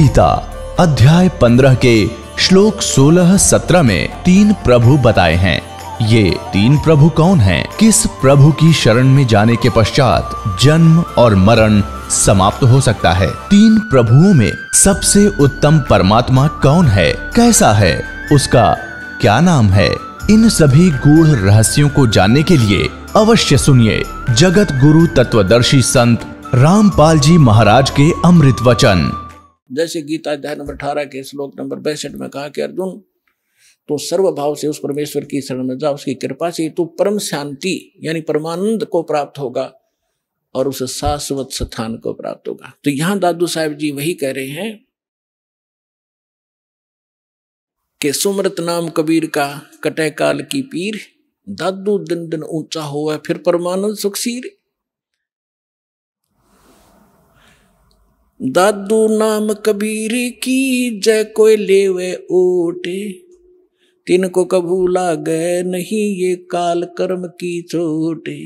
गीता अध्याय 15 के श्लोक 16-17 में 3 प्रभु बताए हैं। ये 3 प्रभु कौन हैं? किस प्रभु की शरण में जाने के पश्चात जन्म और मरण समाप्त हो सकता है? 3 प्रभुओं में सबसे उत्तम परमात्मा कौन है? कैसा है? उसका क्या नाम है? इन सभी गूढ़ रहस्यों को जानने के लिए अवश्य सुनिए जगत गुरु तत्वदर्शी संत रामपाल जी महाराज के अमृत वचन। जैसे गीता अध्याय नंबर 18 के श्लोक नंबर 62 में कहा कि अर्जुन तो सर्वभाव से उस परमेश्वर की शरण में जा, उसकी कृपा से तू परम शांति यानी परमानंद को प्राप्त होगा और उस शाश्वत स्थान को प्राप्त होगा। तो यहां दादू साहब जी वही कह रहे हैं कि सुमरत नाम कबीर का कटे काल की पीर, दादू दिन दिन ऊंचा होवे फिर परमानंद सुख सीर। दादू नाम कबीर की जय कोई लेवे ओटे, तिनको कभू लागे नहीं ये काल कर्म की चोटे।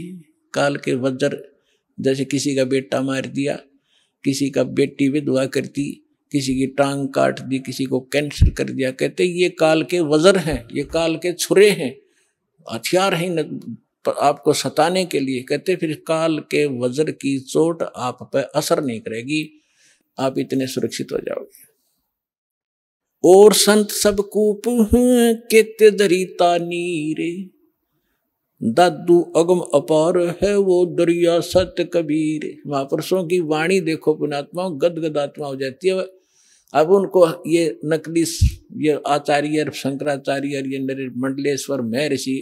काल के वज्र, जैसे किसी का बेटा मार दिया, किसी का बेटी विधवा कर दी, किसी की टांग काट दी, किसी को कैंसर कर दिया, कहते ये काल के वज्र हैं, ये काल के छुरे हैं, हथियार हैं आपको सताने के लिए। कहते फिर काल के वज्र की चोट आप पे असर नहीं करेगी, आप इतने सुरक्षित हो जाओगे। और संत सब कूप केते दरिता नीरे, दादू अगम अपार है वो दरिया सत्य कबीर। महापुरुषों की वाणी देखो पुण्यात्मा गदगद आत्मा हो जाती है। अब उनको ये नकली ये आचार्य शंकराचार्य ये मंडलेश्वर महर्षि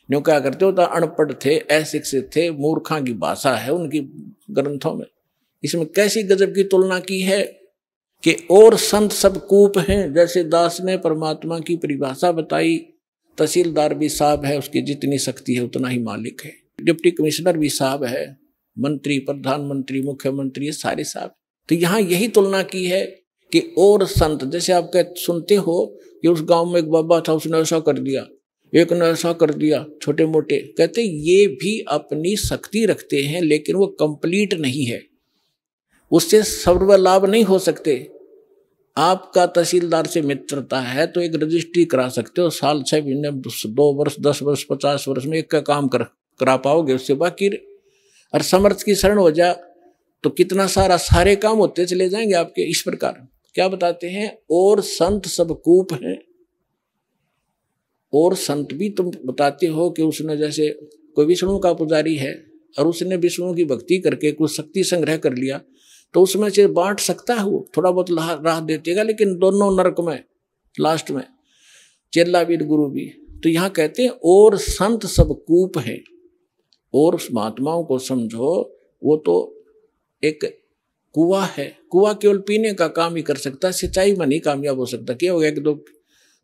न्यू क्या करते होता, अनपढ़ थे, अशिक्षित थे, मूर्खा की भाषा है उनकी ग्रंथों में। इसमें कैसी गजब की तुलना की है कि और संत सब कूप हैं। जैसे दास ने परमात्मा की परिभाषा बताई, तहसीलदार भी साहब है, उसकी जितनी शक्ति है उतना ही मालिक है। डिप्टी कमिश्नर भी साहब है, मंत्री, प्रधानमंत्री, मुख्यमंत्री, सारे साहब। तो यहाँ यही तुलना की है कि और संत, जैसे आप सुनते हो कि उस गांव में एक बाबा था, उसने ऐसा कर दिया, एक ने ऐसा कर दिया, छोटे मोटे। कहते ये भी अपनी शक्ति रखते हैं लेकिन वो कंप्लीट नहीं है, उससे सर्व लाभ नहीं हो सकते। आपका तहसीलदार से मित्रता है तो एक रजिस्ट्री करा सकते हो, साल 6 महीने 2 वर्ष 10 वर्ष 50 वर्ष में एक का काम करा पाओगे, उससे बाकी और समर्थ की शरण हो जा तो कितना सारे काम होते चले जाएंगे आपके। इस प्रकार क्या बताते हैं, और संत सब कूप हैं। और संत भी तुम बताते हो कि उसने जैसे कोई विष्णु का पुजारी है और उसने विष्णु की भक्ति करके कुछ शक्ति संग्रह कर लिया तो उसमें से बांट सकता है, वो थोड़ा बहुत राह देतेगा, लेकिन दोनों नरक में लास्ट में चेला भी गुरु भी। तो यहाँ कहते हैं और संत सब कूप है। और महात्माओं को समझो, वो तो एक कुआ है, कुआ केवल पीने का काम ही कर सकता है, सिंचाई में नहीं कामयाब हो सकता। क्या हो गया कि तो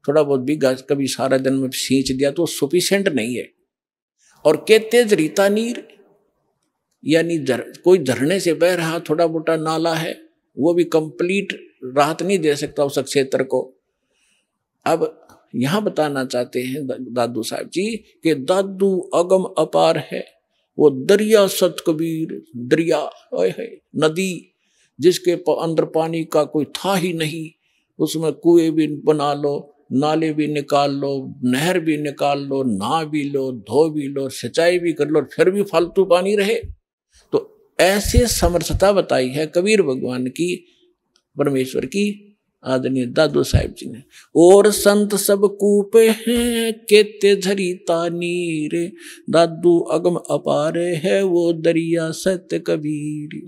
थोड़ा बहुत भी कभी सारा दिन में सींच दिया तो सफिशिएंट नहीं है। और के तेज रीता नीर यानी कोई झरने से बह रहा थोड़ा मोटा नाला है, वो भी कंप्लीट राहत नहीं दे सकता उस क्षेत्र को। अब यहां बताना चाहते हैं दादू साहब जी कि दादू अगम अपार है वो दरिया सत कबीर। दरिया है नदी जिसके अंदर पानी का कोई था ही नहीं, उसमें कुएं भी बना लो, नाले भी निकाल लो, नहर भी निकाल लो, नहा भी लो, धो भी लो, सिंचाई भी कर लो, फिर भी फालतू पानी रहे। तो ऐसे समर्थता बताई है कबीर भगवान की, परमेश्वर की, आदरणीय दादू साहिब जी ने। और संत सब कूप हैं केते झरीता नीर, दादू अगम अपार है वो दरिया सत्य कबीर।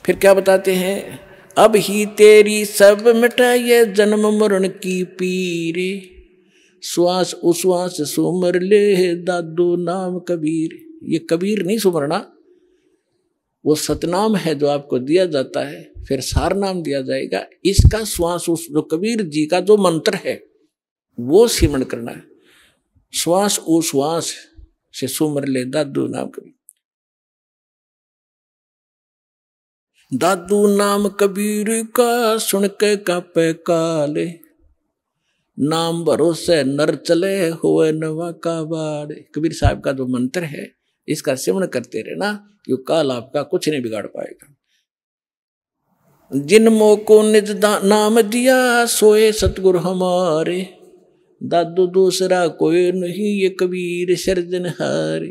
फिर क्या बताते हैं, अब ही तेरी सब मिटाए जन्म मरण की पीर, श्वास उश्वास सुमर ले दादू नाम कबीर। ये कबीर नहीं सुमरना, वो सतनाम है जो आपको दिया जाता है, फिर सार नाम दिया जाएगा। इसका श्वास उस जो कबीर जी का जो मंत्र है वो सिमरण करना है। श्वास उश्वास से सुमर ले दादू नाम कबीर। दादू नाम कबीर का सुन के कापे काले, नाम भरोसे नर चले हुए नवा का बाड़। कबीर साहब का जो मंत्र है इसका सिमरण करते रहना, ये काल आपका कुछ नहीं बिगाड़ पाएगा। जिन को निज नाम दिया सोए सतगुरु हमारे, दादू दूसरा कोई नहीं ये कबीर सिरजनहारे।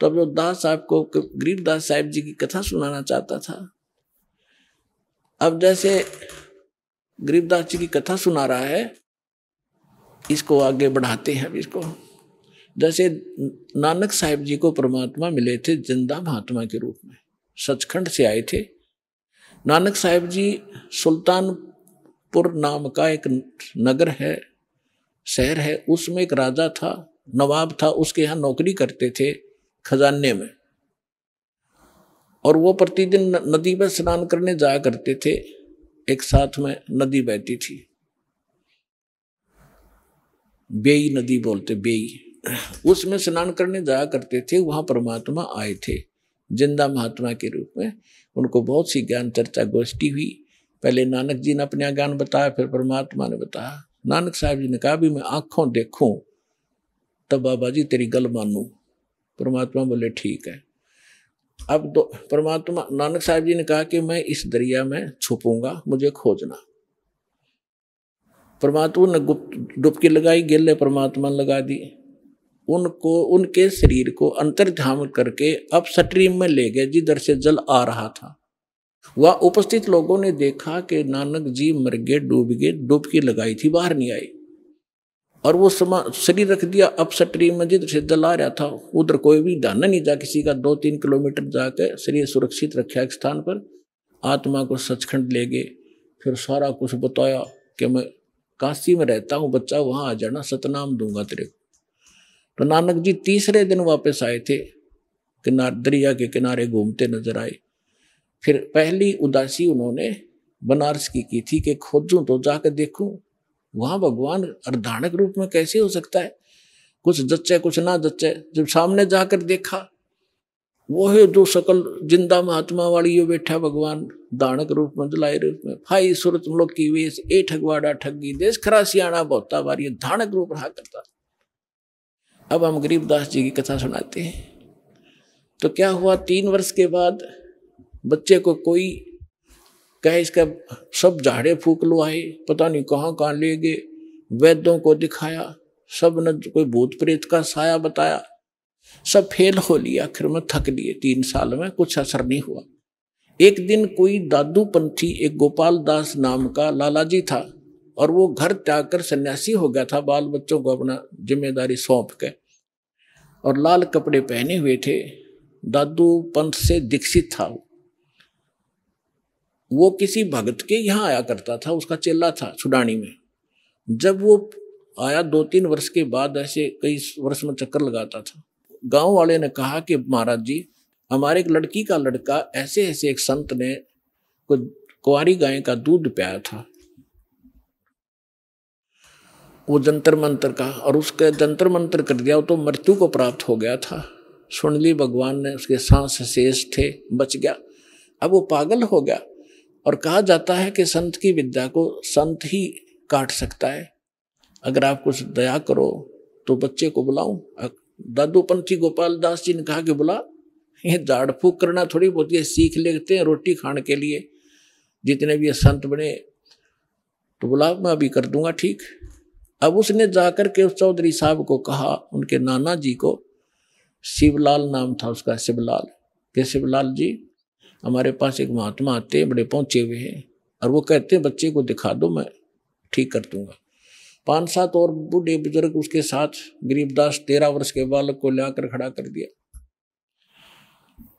तब जो दास साहब को गरीबदास साहिब जी की कथा सुनाना चाहता था। अब जैसे गरीबदास जी की कथा सुना रहा है, इसको आगे बढ़ाते हैं। इसको जैसे नानक साहिब जी को परमात्मा मिले थे जिंदा महात्मा के रूप में, सचखंड से आए थे। नानक साहिब जी सुल्तानपुर नाम का एक नगर है, शहर है, उसमें एक राजा था, नवाब था, उसके यहाँ नौकरी करते थे खजाने में। और वो प्रतिदिन नदी में स्नान करने जाया करते थे। एक साथ में नदी बहती थी, बेई नदी बोलते, बेई, उसमें स्नान करने जाया करते थे। वहां परमात्मा आए थे जिंदा महात्मा के रूप में। उनको बहुत सी ज्ञान चर्चा गोष्ठी हुई। पहले नानक जी ने अपना ज्ञान बताया, फिर परमात्मा ने बताया। नानक साहब जी ने कहा भी मैं आंखों देखूं तब बाबा जी तेरी गल मानूं। परमात्मा बोले ठीक है। अब तो परमात्मा नानक साहब जी ने कहा कि मैं इस दरिया में छुपूंगा, मुझे खोजना। परमात्मा ने डुबकी लगाई, गेले परमात्मा ने लगा दी। उनको उनके शरीर को अंतर्ध्यान करके अब स्ट्रीम में ले गए जिधर से जल आ रहा था। वह उपस्थित लोगों ने देखा कि नानक जी मर गए, डूब गए, डुबकी लगाई थी, बाहर नहीं आए। और वो शरीर रख दिया अब स्ट्रीम में जिधर से जल आ रहा था। उधर कोई भी ध्यान नहीं जा किसी का। 2-3 किलोमीटर जाकर शरीर सुरक्षित रखा एक स्थान पर। आत्मा को सचखंड ले गए। फिर सारा कुछ बताया कि मैं काशी में रहता हूँ बच्चा, वहां आ जाना, सतनाम दूंगा तेरे को। तो नानक जी तीसरे दिन वापस आए थे, दरिया के किनारे घूमते नजर आए। फिर पहली उदासी उन्होंने बनारस की थी कि खोजूं तो जाकर देखूं वहां भगवान अर्धानक रूप में कैसे हो सकता है, कुछ जच्चे कुछ ना जच्चे। जब सामने जाकर देखा वो है जो सकल जिंदा महात्मा वाली यो बैठा भगवान दानक रूप में, जलाए रूप में, फाई सूरत मुल्क की वेश, ए ठगवाड़ा ठगी देश खरा सियाणा बहुता बारी, धानक रूप रहा करता। अब हम गरीबदास जी की कथा सुनाते हैं। तो क्या हुआ, 3 वर्ष के बाद बच्चे को कोई कहे इसका सब झाड़े फूक लो आए, पता नहीं कहाँ कहाँ ले गए, वैद्यों को दिखाया, सब ने कोई भूत प्रेत का साया बताया, सब फेल हो लिया। आखिर में थक लिए, 3 साल में कुछ असर नहीं हुआ। एक दिन कोई दादू पंथी, एक गोपाल दास नाम का लाला जी था, और वो घर त्याग कर सन्यासी हो गया था, बाल बच्चों को अपना जिम्मेदारी सौंप के, और लाल कपड़े पहने हुए थे। दादू पंथ से दीक्षित था। वो किसी भगत के यहाँ आया करता था, उसका चेला था छुडानी में। जब वो आया 2-3 वर्ष के बाद, ऐसे कई वर्ष में चक्कर लगाता था, गांव वाले ने कहा कि महाराज जी हमारे एक लड़की का लड़का ऐसे ऐसे एक संत ने कुंवारी गाय का दूध पियाया था, वो जंतर मंतर का, और उसके जंतर मंतर कर दिया तो मृत्यु को प्राप्त हो गया था। सुन ली भगवान ने, उसके सांस शेष थे, बच गया। अब वो पागल हो गया। और कहा जाता है कि संत की विद्या को संत ही काट सकता है। अगर आप कुछ दया करो तो बच्चे को बुलाऊं। दादू पंथी गोपाल दास जी ने कहा कि बुला, ये झाड़ फूक करना थोड़ी बहुत ये सीख लेते हैं रोटी खाने के लिए, जितने भी ये संत बने, तो बुला, मैं अभी कर दूंगा ठीक। अब उसने जाकर के उस चौधरी साहब को कहा, उनके नाना जी को, शिवलाल नाम था उसका, शिवलाल, के शिवलाल जी हमारे पास एक महात्मा आते हैं, बड़े पहुंचे हुए हैं, और वो कहते हैं बच्चे को दिखा दो, मैं ठीक कर दूंगा। 5-7 और बूढ़े बुजुर्ग उसके साथ। गरीबदास 13 वर्ष के बालक को लाकर खड़ा कर दिया।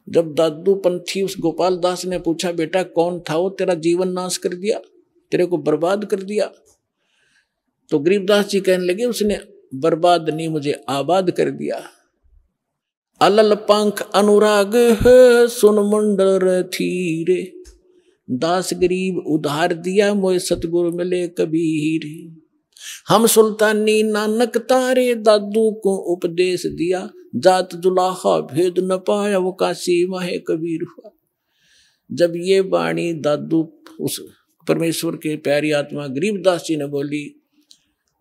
जब दादू पंथी उस गोपाल दास ने पूछा, बेटा कौन था वो, तेरा जीवन नाश कर दिया, तेरे को बर्बाद कर दिया? तो गरीबदास जी कहने लगे, उसने बर्बाद नहीं, मुझे आबाद कर दिया। अलल पंख अनुराग है सुन मंडल थीरे, दास गरीब उधार दिया मोए सतगुरु मिले कबीर। हम सुल्तानी नानक तारे, दादू को उपदेश दिया, जात जुलाहा भेद न पाया, वो काशी माहे कबीर हुआ। जब ये वाणी दादू उस परमेश्वर के प्यारी आत्मा गरीबदास जी ने बोली,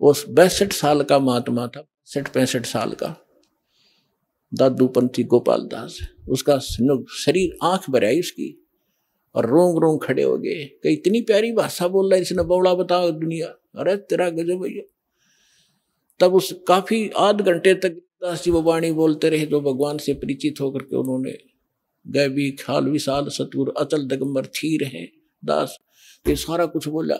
उस 62 साल का महात्मा था, 65 साल का दादू पंथी गोपाल दास, उसका शरीर आंख भर आई उसकी, और रोंग रोंग खड़े हो गए कि इतनी प्यारी भाषा बोल रहा है इसने, बौड़ा बताओ दुनिया, अरे तेरा गजब भैया। तब उस काफी आध घंटे तक दास जी वो वाणी बोलते रहे जो भगवान से परिचित होकर के उन्होंने गैबी खाल विशाल सतगुरु अचल दिगंबर थीर हैं दास, ये सारा कुछ बोला।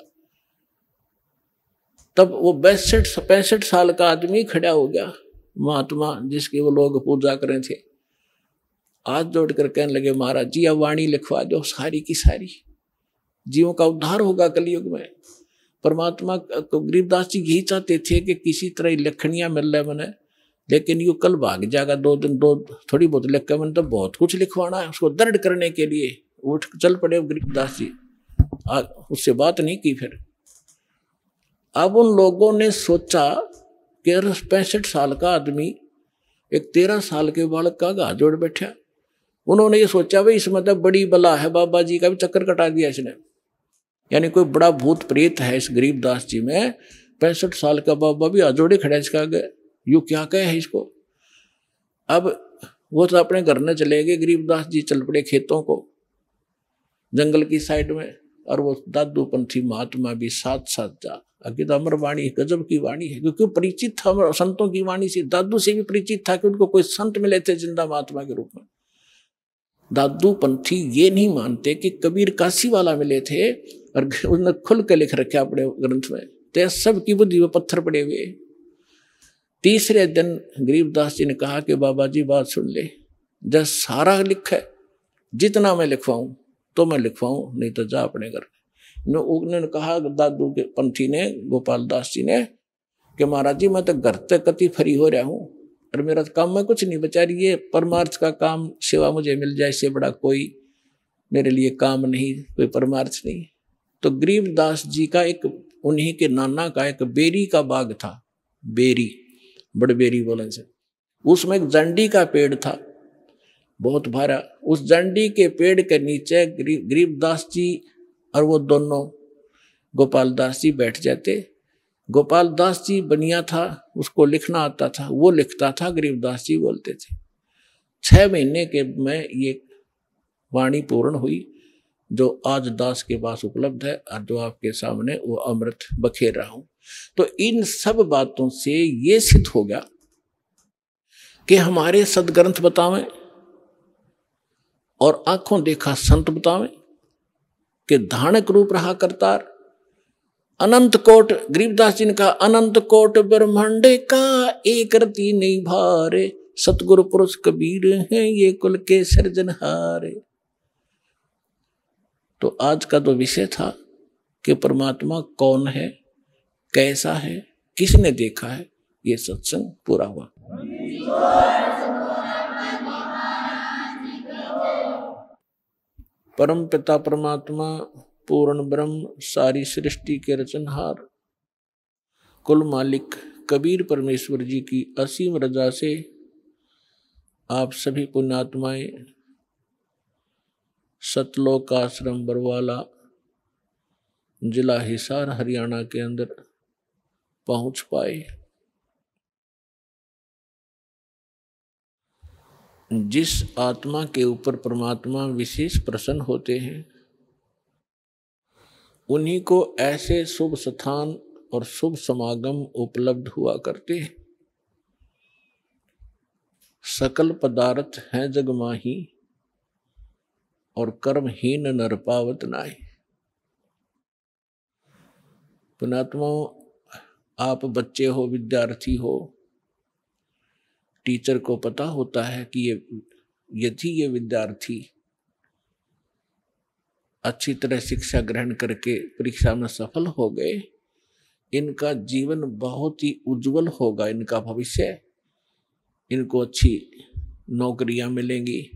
तब वो 62-65 साल का आदमी खड़ा हो गया, महात्मा जिसके वो लोग पूजा कर रहे थे, हाथ जोड़ कर कहने लगे महाराज जी अब वाणी लिखवा दो सारी की सारी, जीवों का उद्धार होगा कलयुग में। परमात्मा को गरीबदास जी यही चाहते थे कि किसी तरह लखनियां मिल रहा मैंने, लेकिन यू कल भाग जाएगा 2 दिन, थोड़ी बहुत लिख कर मैंने तो बहुत कुछ लिखवाना है। उसको दर्द करने के लिए उठ चल पड़े गरीबदास जी, उससे बात नहीं की। फिर अब उन लोगों ने सोचा कि 65 साल का आदमी एक 13 साल के बालक का हाथ जोड़ बैठा। उन्होंने ये सोचा भाई इसमें तो बड़ी बला है, बाबा जी का भी चक्कर कटा दिया इसने, यानी कोई बड़ा भूत प्रेत है इस गरीबदास जी में। 65 साल का बाबा भी हाथ जोड़े खड़ा इसका आगे, यू क्या कहे है इसको। अब वो तो अपने घर में चले गए, गरीबदास जी चल पड़े खेतों को, जंगल की साइड में, और वो दादू पंथी महात्मा भी साथ साथ जा। आगे तो अमर वाणी गजब की वाणी है, क्योंकि परिचित था संतों की वाणी से, दादू से भी परिचित था कि उनको कोई संत मिले थे जिंदा महात्मा के रूप में। दादू पंथी ये नहीं मानते कि कबीर काशी वाला मिले थे, और उसने खुल के लिख रखे अपने ग्रंथ में, तो सब की बुद्धि में पत्थर पड़े हुए। तीसरे दिन गरीबदास जी ने कहा कि बाबा जी बात सुन ले, जब सारा लिखा है जितना मैं लिखवाऊं तो मैं लिखवाऊं, नहीं तो जा अपने घर। उन्होंने कहा दादू के पंथी ने, गोपाल दास जी ने, कि महाराज जी मैं तो घर तक कति फरी हो रहा हूं और मेरा काम में कुछ नहीं बचा रही है, परमार्थ का काम सेवा मुझे मिल जाए, इससे बड़ा कोई मेरे लिए काम नहीं, कोई परमार्थ नहीं। तो गरीबदास जी का एक, उन्हीं के नाना का एक बेरी का बाग था, बेरी बड़बेरी बोलन से, उसमें एक जंडी का पेड़ था बहुत भारा। उस जंडी के पेड़ के नीचे गरीबदास जी और वो दोनों गोपाल दास जी बैठ जाते। गोपाल दास जी बनिया था, उसको लिखना आता था, वो लिखता था, गरीबदास जी बोलते थे। 6 महीने के में ये वाणी पूर्ण हुई जो आज दास के पास उपलब्ध है, और जो आपके सामने वो अमृत बखेर रहा हूं। तो इन सब बातों से ये सिद्ध हो गया कि हमारे सदग्रंथ बतावें और आंखों देखा संत बतावें कि धानक रूप रहा करतार। अनंत कोट, गरीबदास जी ने कहा अनंत कोट ब्रह्मांड का एक रति नहीं भारे, सतगुरु पुरुष कबीर हैं ये कुल के सृजनहारे। तो आज का तो विषय था कि परमात्मा कौन है, कैसा है, किसने देखा है, ये सत्संग पूरा हुआ। परम पिता परमात्मा पूर्ण ब्रह्म सारी सृष्टि के रचनहार कुल मालिक कबीर परमेश्वर जी की असीम रजा से आप सभी पुण्यात्माएं सतलोक आश्रम बरवाला जिला हिसार हरियाणा के अंदर पहुंच पाए। जिस आत्मा के ऊपर परमात्मा विशेष प्रसन्न होते हैं उन्हीं को ऐसे शुभ स्थान और शुभ समागम उपलब्ध हुआ करते हैं। सकल पदार्थ हैं जग माही और कर्महीन नर पावत नाहि। पुण्यात्माओं, आप बच्चे हो, विद्यार्थी हो, टीचर को पता होता है कि यदि ये विद्यार्थी अच्छी तरह शिक्षा ग्रहण करके परीक्षा में सफल हो गए, इनका जीवन बहुत ही उज्जवल होगा, इनका भविष्य, इनको अच्छी नौकरियां मिलेंगी,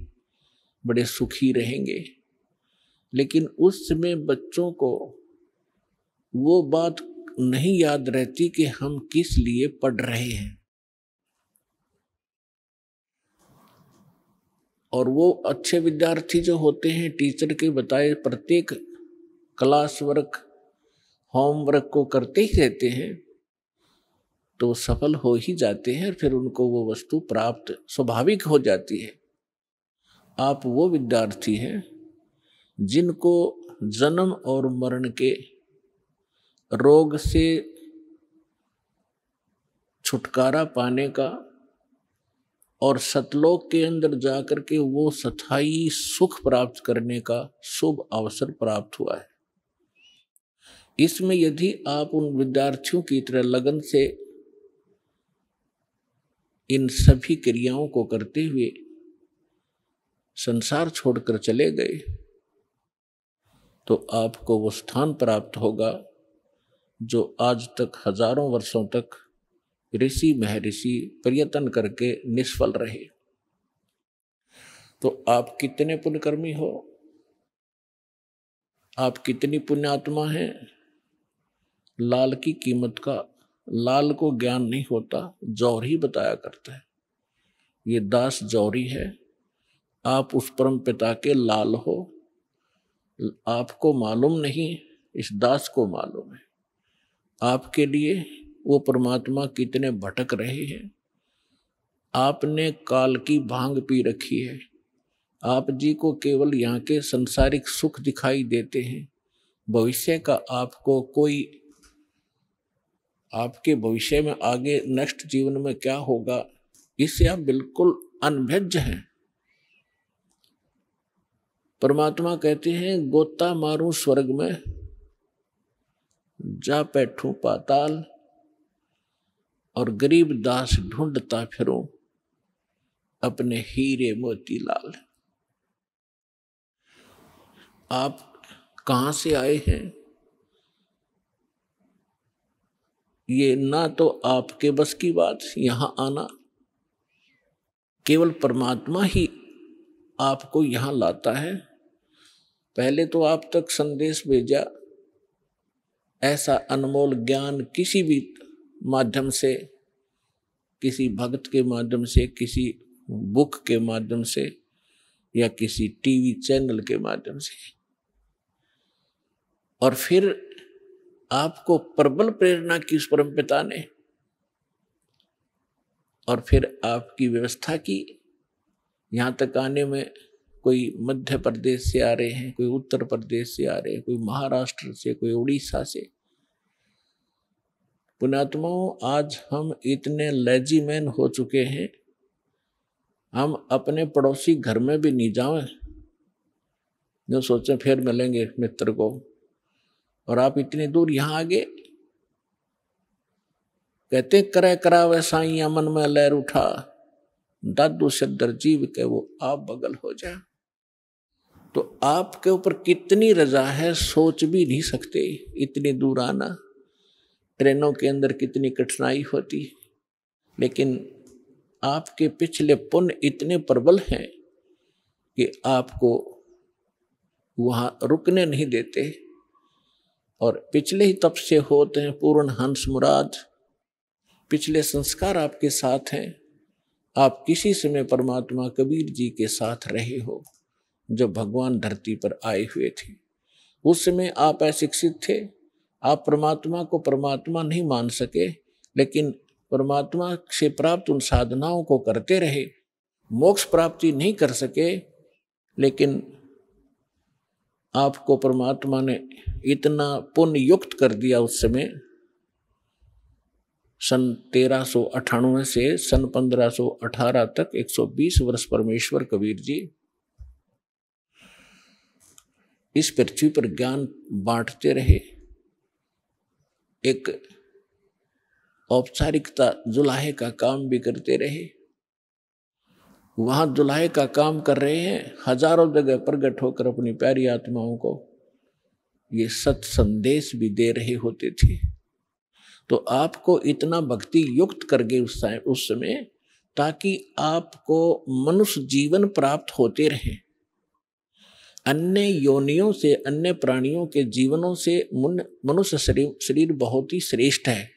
बड़े सुखी रहेंगे। लेकिन उस समय बच्चों को वो बात नहीं याद रहती कि हम किस लिए पढ़ रहे हैं, और वो अच्छे विद्यार्थी जो होते हैं टीचर के बताए प्रत्येक क्लास वर्क होमवर्क को करते ही रहते हैं, तो सफल हो ही जाते हैं, फिर उनको वो वस्तु प्राप्त स्वाभाविक हो जाती है। आप वो विद्यार्थी हैं जिनको जन्म और मरण के रोग से छुटकारा पाने का और सतलोक के अंदर जाकर के वो स्थायी सुख प्राप्त करने का शुभ अवसर प्राप्त हुआ है। इसमें यदि आप उन विद्यार्थियों की तरह लगन से इन सभी क्रियाओं को करते हुए संसार छोड़कर चले गए तो आपको वो स्थान प्राप्त होगा जो आज तक हजारों वर्षों तक ऋषि महर्षि प्रयत्न करके निष्फल रहे। तो आप कितने पुण्यकर्मी हो, आप कितनी पुण्यात्मा हैं। लाल की कीमत का लाल को ज्ञान नहीं होता, जौहरी बताया करता है। ये दास जौहरी है, आप उस परम पिता के लाल हो। आपको मालूम नहीं, इस दास को मालूम है आपके लिए वो परमात्मा कितने भटक रहे हैं। आपने काल की भांग पी रखी है, आप जी को केवल यहाँ के संसारिक सुख दिखाई देते हैं। भविष्य का आपको कोई, आपके भविष्य में आगे नेक्स्ट जीवन में क्या होगा, इससे आप बिल्कुल अनभिज्ञ हैं। परमात्मा कहते हैं गोता मारूं स्वर्ग में, जा बैठूं पाताल, और गरीब दास ढूंढता फिरूं अपने हीरे मोती लाल। आप कहां से आए हैं, ये ना तो आपके बस की बात यहां आना, केवल परमात्मा ही आपको यहां लाता है। पहले तो आप तक संदेश भेजा, ऐसा अनमोल ज्ञान किसी भी माध्यम से, किसी भक्त के माध्यम से, किसी बुक के माध्यम से या किसी टीवी चैनल के माध्यम से, और फिर आपको प्रबल प्रेरणा की उस परम पिता ने, और फिर आपकी व्यवस्था की। यहाँ तक आने में कोई मध्य प्रदेश से आ रहे हैं, कोई उत्तर प्रदेश से आ रहे हैं, कोई महाराष्ट्र से, कोई उड़ीसा से। पुण्यात्माओं, आज हम इतने लेजी मैन हो चुके हैं, हम अपने पड़ोसी घर में भी नहीं जाएं, जो सोचे फिर मिलेंगे मित्र को, और आप इतनी दूर यहाँ आ गए। कहते करे करावे साईं मन में लहर उठा, दादू सदर जीव के वो आप बगल हो जाए। तो आपके ऊपर कितनी रजा है सोच भी नहीं सकते। इतनी दूर आना, ट्रेनों के अंदर कितनी कठिनाई होती, लेकिन आपके पिछले पुण्य इतने प्रबल हैं कि आपको वहां रुकने नहीं देते। और पिछले ही तप से होते हैं पूर्ण हंस मुराद, पिछले संस्कार आपके साथ हैं। आप किसी समय परमात्मा कबीर जी के साथ रहे हो जब भगवान धरती पर आए हुए थे। उस समय आप अशिक्षित थे, आप परमात्मा को परमात्मा नहीं मान सके, लेकिन परमात्मा से प्राप्त उन साधनाओं को करते रहे, मोक्ष प्राप्ति नहीं कर सके, लेकिन आपको परमात्मा ने इतना पुण्य युक्त कर दिया उस समय। सन 1398 से सन 1518 तक 120 वर्ष परमेश्वर कबीर जी इस पृथ्वी पर ज्ञान बांटते रहे। एक औपचारिकता जुलाहे का काम भी करते रहे। वहां जुलाहे का काम कर रहे हैं, हजारों जगह प्रकट होकर अपनी प्यारी आत्माओं को ये सत संदेश भी दे रहे होते थे। तो आपको इतना भक्ति युक्त कर गए उस समय, ताकि आपको मनुष्य जीवन प्राप्त होते रहे। अन्य योनियों से, अन्य प्राणियों के जीवनों से मनुष्य शरीर बहुत ही श्रेष्ठ है,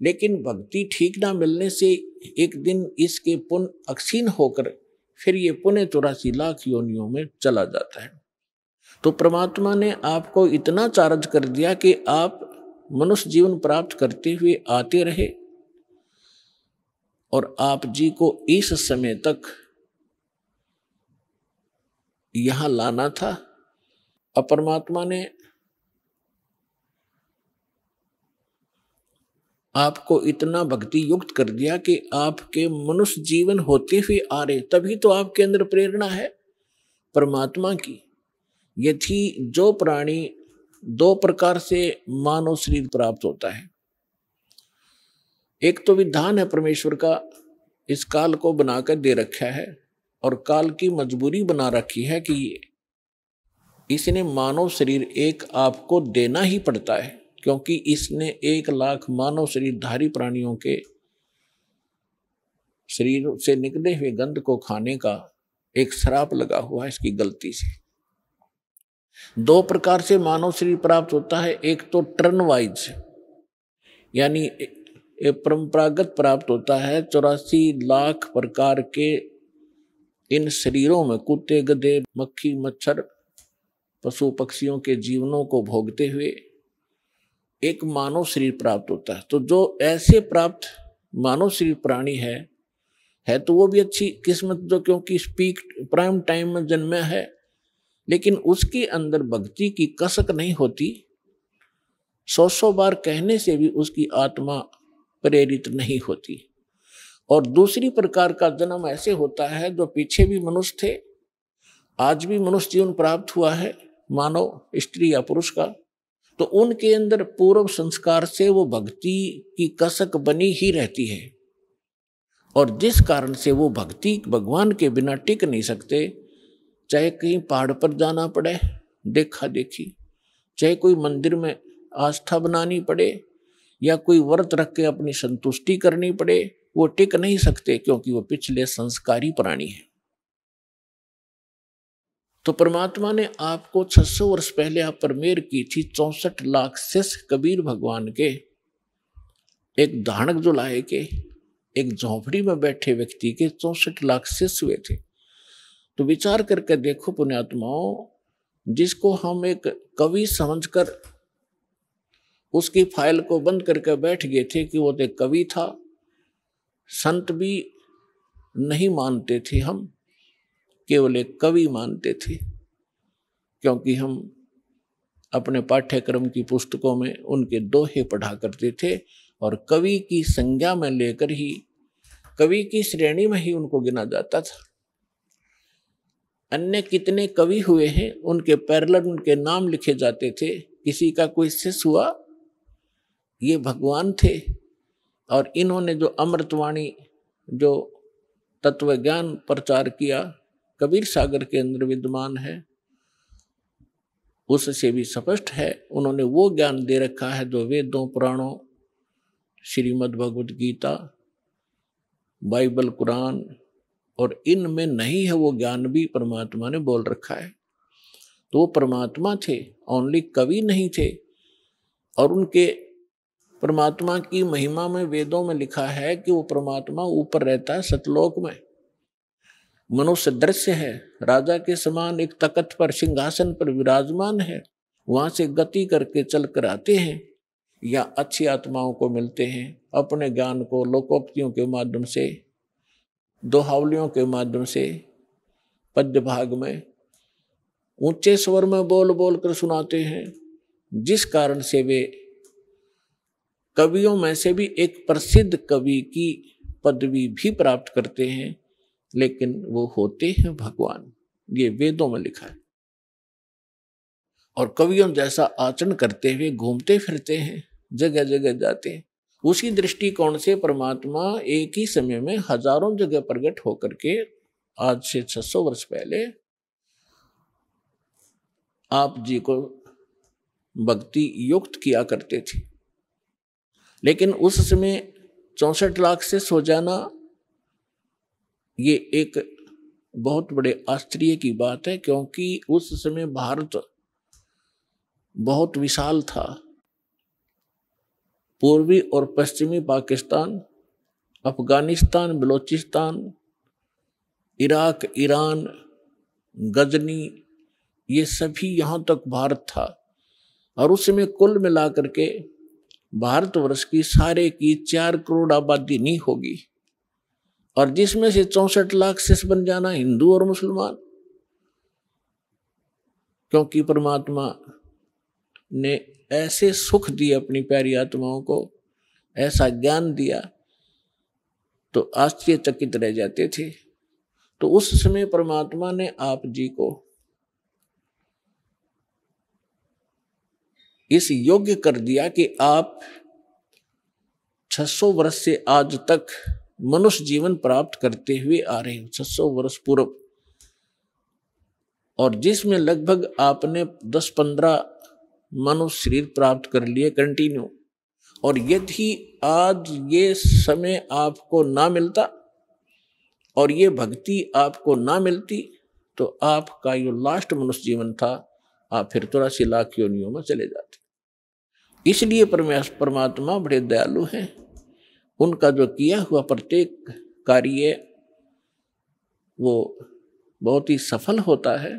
लेकिन भक्ति ठीक ना मिलने से एक दिन इसके पुण्य अक्षीण होकर फिर ये पुण्य 84 लाख योनियों में चला जाता है। तो परमात्मा ने आपको इतना चार्ज कर दिया कि आप मनुष्य जीवन प्राप्त करते हुए आते रहे, और आप जी को इस समय तक यहां लाना था। अब परमात्मा ने आपको इतना भक्ति युक्त कर दिया कि आपके मनुष्य जीवन होते हुए आ रहे, तभी तो आपके अंदर प्रेरणा है परमात्मा की। यदि जो प्राणी दो प्रकार से मानव शरीर प्राप्त होता है, एक तो विधान है परमेश्वर का, इस काल को बनाकर दे रखा है और काल की मजबूरी बना रखी है कि इसने मानव शरीर एक आपको देना ही पड़ता है, क्योंकि इसने 1 लाख मानव शरीरधारी प्राणियों के शरीर से निकले हुए गंध को खाने का एक श्राप लगा हुआ है इसकी गलती से। 2 प्रकार से मानव शरीर प्राप्त होता है, एक तो टर्न वाइज यानी परंपरागत प्राप्त होता है। 84 लाख प्रकार के इन शरीरों में कुत्ते, गधे, मक्खी, मच्छर, पशु पक्षियों के जीवनों को भोगते हुए एक मानव शरीर प्राप्त होता है। तो जो ऐसे प्राप्त मानव शरीर प्राणी है तो वो भी अच्छी किस्मत, जो क्योंकि स्पीक प्राइम टाइम में जन्मा है, लेकिन उसके अंदर भक्ति की कसक नहीं होती। 100 बार कहने से भी उसकी आत्मा प्रेरित नहीं होती। और दूसरी प्रकार का जन्म ऐसे होता है जो पीछे भी मनुष्य थे, आज भी मनुष्य जीवन प्राप्त हुआ है, मानव स्त्री या पुरुष का, तो उनके अंदर पूर्व संस्कार से वो भक्ति की कसक बनी ही रहती है। और जिस कारण से वो भक्ति भगवान के बिना टिक नहीं सकते, चाहे कहीं पहाड़ पर जाना पड़े देखा देखी, चाहे कोई मंदिर में आस्था बनानी पड़े या कोई व्रत रख के अपनी संतुष्टि करनी पड़े, वो टिक नहीं सकते, क्योंकि वो पिछले संस्कारी प्राणी है। तो परमात्मा ने आपको 600 वर्ष पहले आप पर मेहर की थी। 64 लाख शिष्य कबीर भगवान के, एक धानक जुलाहे के, एक झोंपड़ी में बैठे व्यक्ति के 64 लाख शिष्य हुए थे। तो विचार करके देखो पुण्यात्माओं, जिसको हम एक कवि समझकर उसकी फाइल को बंद करके बैठ गए थे कि वो तो एक कवि था, संत भी नहीं मानते थे, हम केवल एक कवि मानते थे, क्योंकि हम अपने पाठ्यक्रम की पुस्तकों में उनके दोहे पढ़ा करते थे और कवि की संज्ञा में लेकर ही, कवि की श्रेणी में ही उनको गिना जाता था। अन्य कितने कवि हुए हैं, उनके पैरेलल उनके नाम लिखे जाते थे। किसी का कोई शिष्य हुआ, ये भगवान थे। और इन्होंने जो अमृतवाणी, जो तत्व ज्ञान प्रचार किया, कबीर सागर के अंदर विद्यमान है, उससे भी स्पष्ट है। उन्होंने वो ज्ञान दे रखा है जो वेदों, पुराणों, श्रीमद् भगवद गीता, बाइबल, कुरान और इनमें नहीं है। वो ज्ञान भी परमात्मा ने बोल रखा है। तो वो परमात्मा थे, ओनली कवि नहीं थे। और उनके परमात्मा की महिमा में वेदों में लिखा है कि वो परमात्मा ऊपर रहता है सतलोक में, मनुष्य दृश्य है, राजा के समान एक तख्त पर, सिंहासन पर विराजमान है, वहां से गति करके चल कर आते हैं या अच्छी आत्माओं को मिलते हैं, अपने ज्ञान को लोकोक्तियों के माध्यम से, दोहावलियों के माध्यम से, पद्य भाग में ऊंचे स्वर में बोल बोल कर सुनाते हैं, जिस कारण से वे कवियों में से भी एक प्रसिद्ध कवि की पदवी भी प्राप्त करते हैं, लेकिन वो होते हैं भगवान। ये वेदों में लिखा है। और कवियों जैसा आचरण करते हुए घूमते फिरते हैं, जगह जगह जाते हैं। उसी दृष्टिकोण से परमात्मा एक ही समय में हजारों जगह प्रकट होकर के आज से 600 वर्ष पहले आप जी को भक्ति युक्त किया करते थे। लेकिन उस समय 64 लाख से सो जाना, ये एक बहुत बड़े आश्चर्य की बात है, क्योंकि उस समय भारत बहुत विशाल था। पूर्वी और पश्चिमी पाकिस्तान, अफगानिस्तान, बलोचिस्तान, इराक, ईरान, गजनी, ये सभी यहाँ तक भारत था। और उस समय कुल मिलाकर के भारतवर्ष की सारे की 4 करोड़ आबादी नहीं होगी, और जिसमें से 64 लाख शिष्य बन जाना हिंदू और मुसलमान, क्योंकि परमात्मा ने ऐसे सुख दिए अपनी प्यारी आत्माओं को, ऐसा ज्ञान दिया, तो आश्चर्यचकित रह जाते थे। तो उस समय परमात्मा ने आप जी को इस योग्य कर दिया कि आप 600 वर्ष से आज तक मनुष्य जीवन प्राप्त करते हुए आ रहे हो, 600 वर्ष पूर्व, और जिसमें लगभग आपने 10-15 मनुष्य शरीर प्राप्त कर लिए कंटिन्यू। और यदि आज ये समय आपको ना मिलता और ये भक्ति आपको ना मिलती, तो आपका जो लास्ट मनुष्य जीवन था, आप फिर 83 लाख योनियों में चले जाते। इसलिए परमात्मा बड़े दयालु हैं। उनका जो किया हुआ प्रत्येक कार्य वो बहुत ही सफल होता है।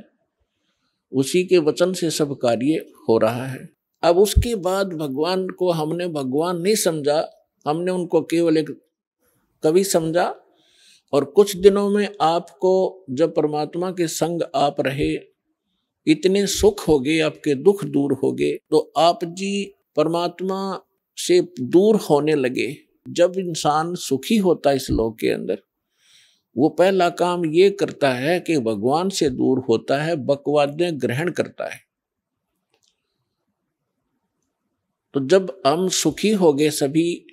उसी के वचन से सब कार्य हो रहा है। अब उसके बाद भगवान को हमने भगवान नहीं समझा, हमने उनको केवल एक कवि समझा। और कुछ दिनों में आपको जब परमात्मा के संग आप रहे, इतने सुख हो गए, आपके दुख दूर हो गए, तो आप जी परमात्मा से दूर होने लगे। जब इंसान सुखी होता है इस लोक के अंदर, वो पहला काम ये करता है कि भगवान से दूर होता है, बकवादें ग्रहण करता है। तो जब हम सुखी हो गए, सभी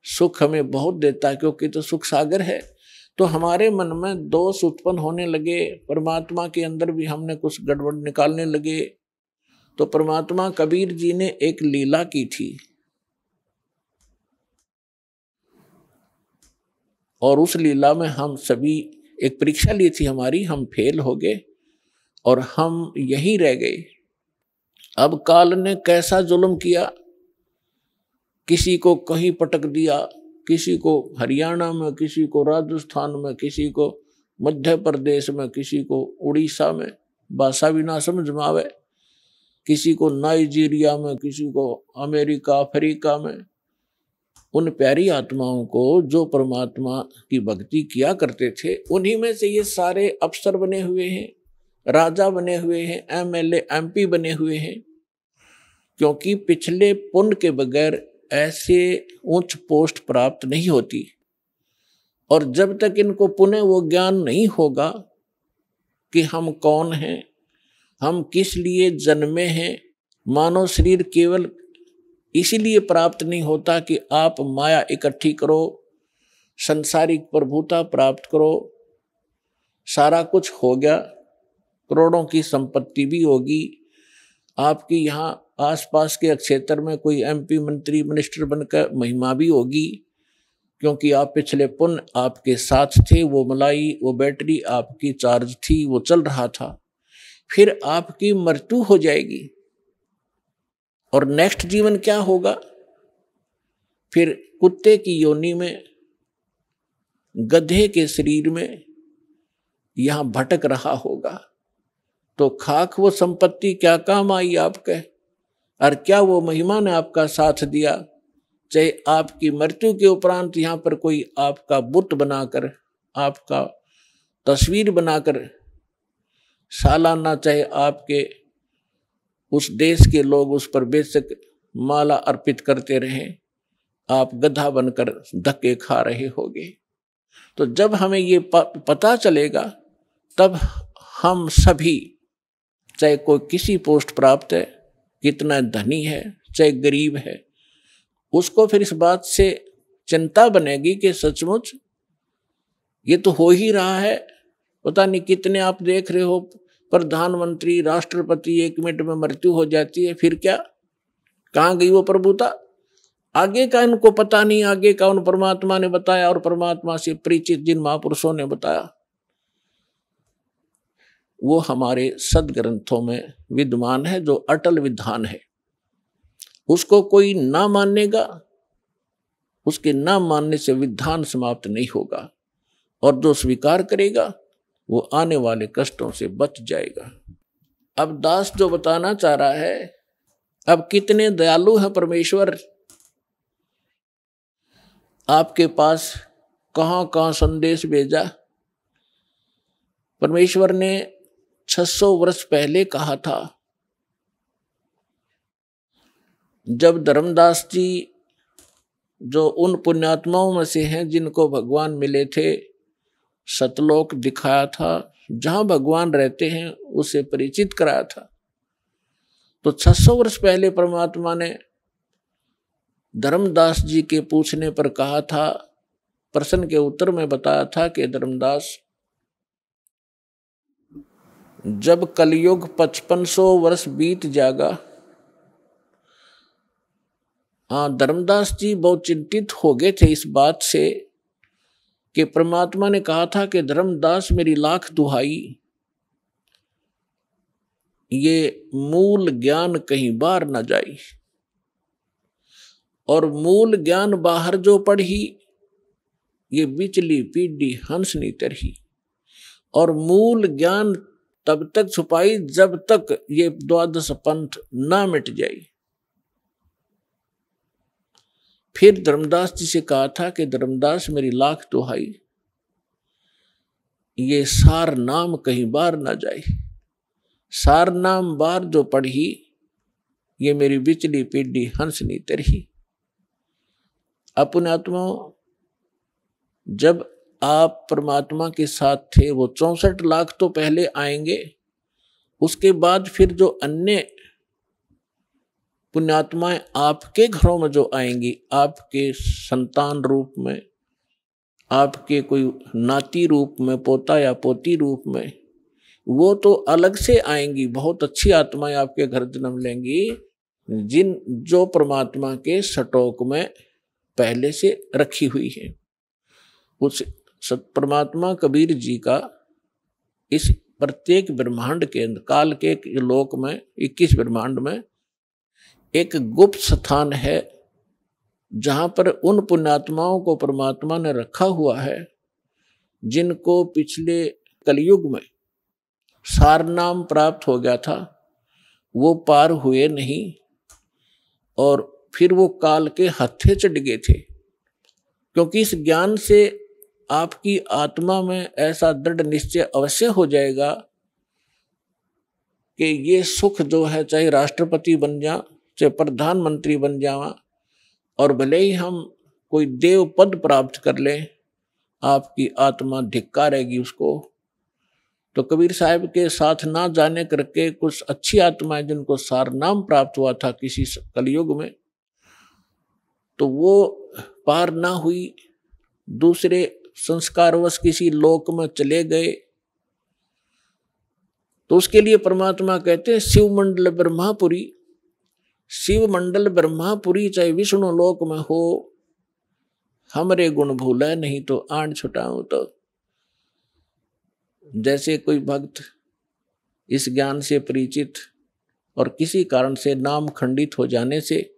सुख हमें बहुत देता है क्योंकि तो सुख सागर है, तो हमारे मन में दोष उत्पन्न होने लगे। परमात्मा के अंदर भी हमने कुछ गड़बड़ निकालने लगे। तो परमात्मा कबीर जी ने एक लीला की थी, और उस लीला में हम सभी एक परीक्षा ली थी हमारी, हम फेल हो गए और हम यहीं रह गए। अब काल ने कैसा जुल्म किया, किसी को कहीं पटक दिया, किसी को हरियाणा में, किसी को राजस्थान में, किसी को मध्य प्रदेश में, किसी को उड़ीसा में, भाषा भी ना समझ में आवे, किसी को नाइजीरिया में, किसी को अमेरिका अफ्रीका में। उन प्यारी आत्माओं को जो परमात्मा की भक्ति किया करते थे, उन्हीं में से ये सारे अफसर बने हुए हैं, राजा बने हुए हैं, एमएलए एमपी बने हुए हैं। क्योंकि पिछले पुण्य के बगैर ऐसे उच्च पोस्ट प्राप्त नहीं होती। और जब तक इनको पुण्य वो ज्ञान नहीं होगा कि हम कौन हैं, हम किस लिए जन्मे हैं। मानव शरीर केवल इसीलिए प्राप्त नहीं होता कि आप माया इकट्ठी करो, संसारिक प्रभुता प्राप्त करो, सारा कुछ हो गया, करोड़ों की संपत्ति भी होगी, आपकी यहाँ आसपास के क्षेत्र में कोई एमपी मंत्री मिनिस्टर बनकर महिमा भी होगी, क्योंकि आप पिछले पुण्य आपके साथ थे, वो मलाई, वो बैटरी आपकी चार्ज थी, वो चल रहा था। फिर आपकी मृत्यु हो जाएगी और नेक्स्ट जीवन क्या होगा, फिर कुत्ते की योनि में, गधे के शरीर में यहां भटक रहा होगा। तो खाक वो संपत्ति क्या काम आई आपके, और क्या वो महिमा ने आपका साथ दिया। चाहे आपकी मृत्यु के उपरांत यहाँ पर कोई आपका बुत बनाकर, आपका तस्वीर बनाकर सालाना, चाहे आपके उस देश के लोग उस पर बेशक माला अर्पित करते रहें, आप गधा बनकर धक्के खा रहे होगे। तो जब हमें ये पता चलेगा, तब हम सभी, चाहे कोई किसी पोस्ट प्राप्त है, कितना धनी है, चाहे गरीब है, उसको फिर इस बात से चिंता बनेगी कि सचमुच ये तो हो ही रहा है। पता नहीं कितने आप देख रहे हो प्रधानमंत्री, राष्ट्रपति, 1 मिनट में मृत्यु हो जाती है, फिर क्या, कहाँ गई वो प्रभुता। आगे का इनको पता नहीं, आगे का उन परमात्मा ने बताया, और परमात्मा से परिचित जिन महापुरुषों ने बताया, वो हमारे सदग्रंथों में विद्यमान है, जो अटल विधान है। उसको कोई ना मानेगा, उसके ना मानने से विधान समाप्त नहीं होगा, और जो स्वीकार करेगा वो आने वाले कष्टों से बच जाएगा। अब दास जो बताना चाह रहा है, अब कितने दयालु है परमेश्वर, आपके पास कहां कहां संदेश भेजा। परमेश्वर ने 600 वर्ष पहले कहा था। जब धर्मदास जी जो उन पुण्यात्माओं में से हैं जिनको भगवान मिले थे, सतलोक दिखाया था, जहां भगवान रहते हैं उसे परिचित कराया था। तो 600 वर्ष पहले परमात्मा ने धर्मदास जी के पूछने पर कहा था, प्रश्न के उत्तर में बताया था कि धर्मदास, जब कलयुग 5500 वर्ष बीत जाएगा। हाँ, धर्मदास जी बहुत चिंतित हो गए थे इस बात से कि परमात्मा ने कहा था कि धर्मदास मेरी लाख दुहाई, ये मूल ज्ञान कहीं बाहर न जाई। और मूल ज्ञान बाहर जो पढ़ी, ये बिचली पीढ़ी हंस नहीं तरही। और मूल ज्ञान तब तक छुपाई जब तक ये द्वादश पंथ ना मिट जाए। फिर धर्मदास जी से कहा था कि धर्मदास मेरी लाख दुहाई, ये सार नाम कहीं बाहर ना जाए। सार नाम बाहर जो पढ़ी, ये मेरी बिचली पीढ़ी हंस नहीं तरही। अपने आत्मा, जब आप परमात्मा के साथ थे, वो 64 लाख तो पहले आएंगे, उसके बाद फिर जो अन्य पुण्यात्माएं आपके घरों में जो आएंगी, आपके संतान रूप में, आपके कोई नाती रूप में, पोता या पोती रूप में, वो तो अलग से आएंगी। बहुत अच्छी आत्माएं आपके घर जन्म लेंगी, जो परमात्मा के स्टॉक में पहले से रखी हुई है। उस परमात्मा कबीर जी का इस प्रत्येक ब्रह्मांड के अंदर, काल के लोक में 21 ब्रह्मांड में एक गुप्त स्थान है, जहां पर उन पुण्यात्माओं को परमात्मा ने रखा हुआ है जिनको पिछले कलयुग में सार नाम प्राप्त हो गया था, वो पार हुए नहीं और फिर वो काल के हत्थे चढ़ गए थे। क्योंकि इस ज्ञान से आपकी आत्मा में ऐसा दृढ़ निश्चय अवश्य हो जाएगा कि ये सुख जो है, चाहे राष्ट्रपति बन जा, चाहे प्रधानमंत्री बन जावा, और भले ही हम कोई देव पद प्राप्त कर लें, आपकी आत्मा धिक्कारेगी उसको। तो कबीर साहब के साथ ना जाने करके कुछ अच्छी आत्माएं जिनको सार नाम प्राप्त हुआ था किसी कलयुग में, तो वो पार ना हुई, दूसरे संस्कारवश किसी लोक में चले गए। तो उसके लिए परमात्मा कहते हैं शिव मंडल ब्रह्मापुरी। शिव मंडल ब्रह्मापुरी चाहे विष्णु लोक में हो, हमरे गुण भूले नहीं तो आंड छुटाऊं। तो जैसे कोई भक्त इस ज्ञान से परिचित और किसी कारण से नाम खंडित हो जाने से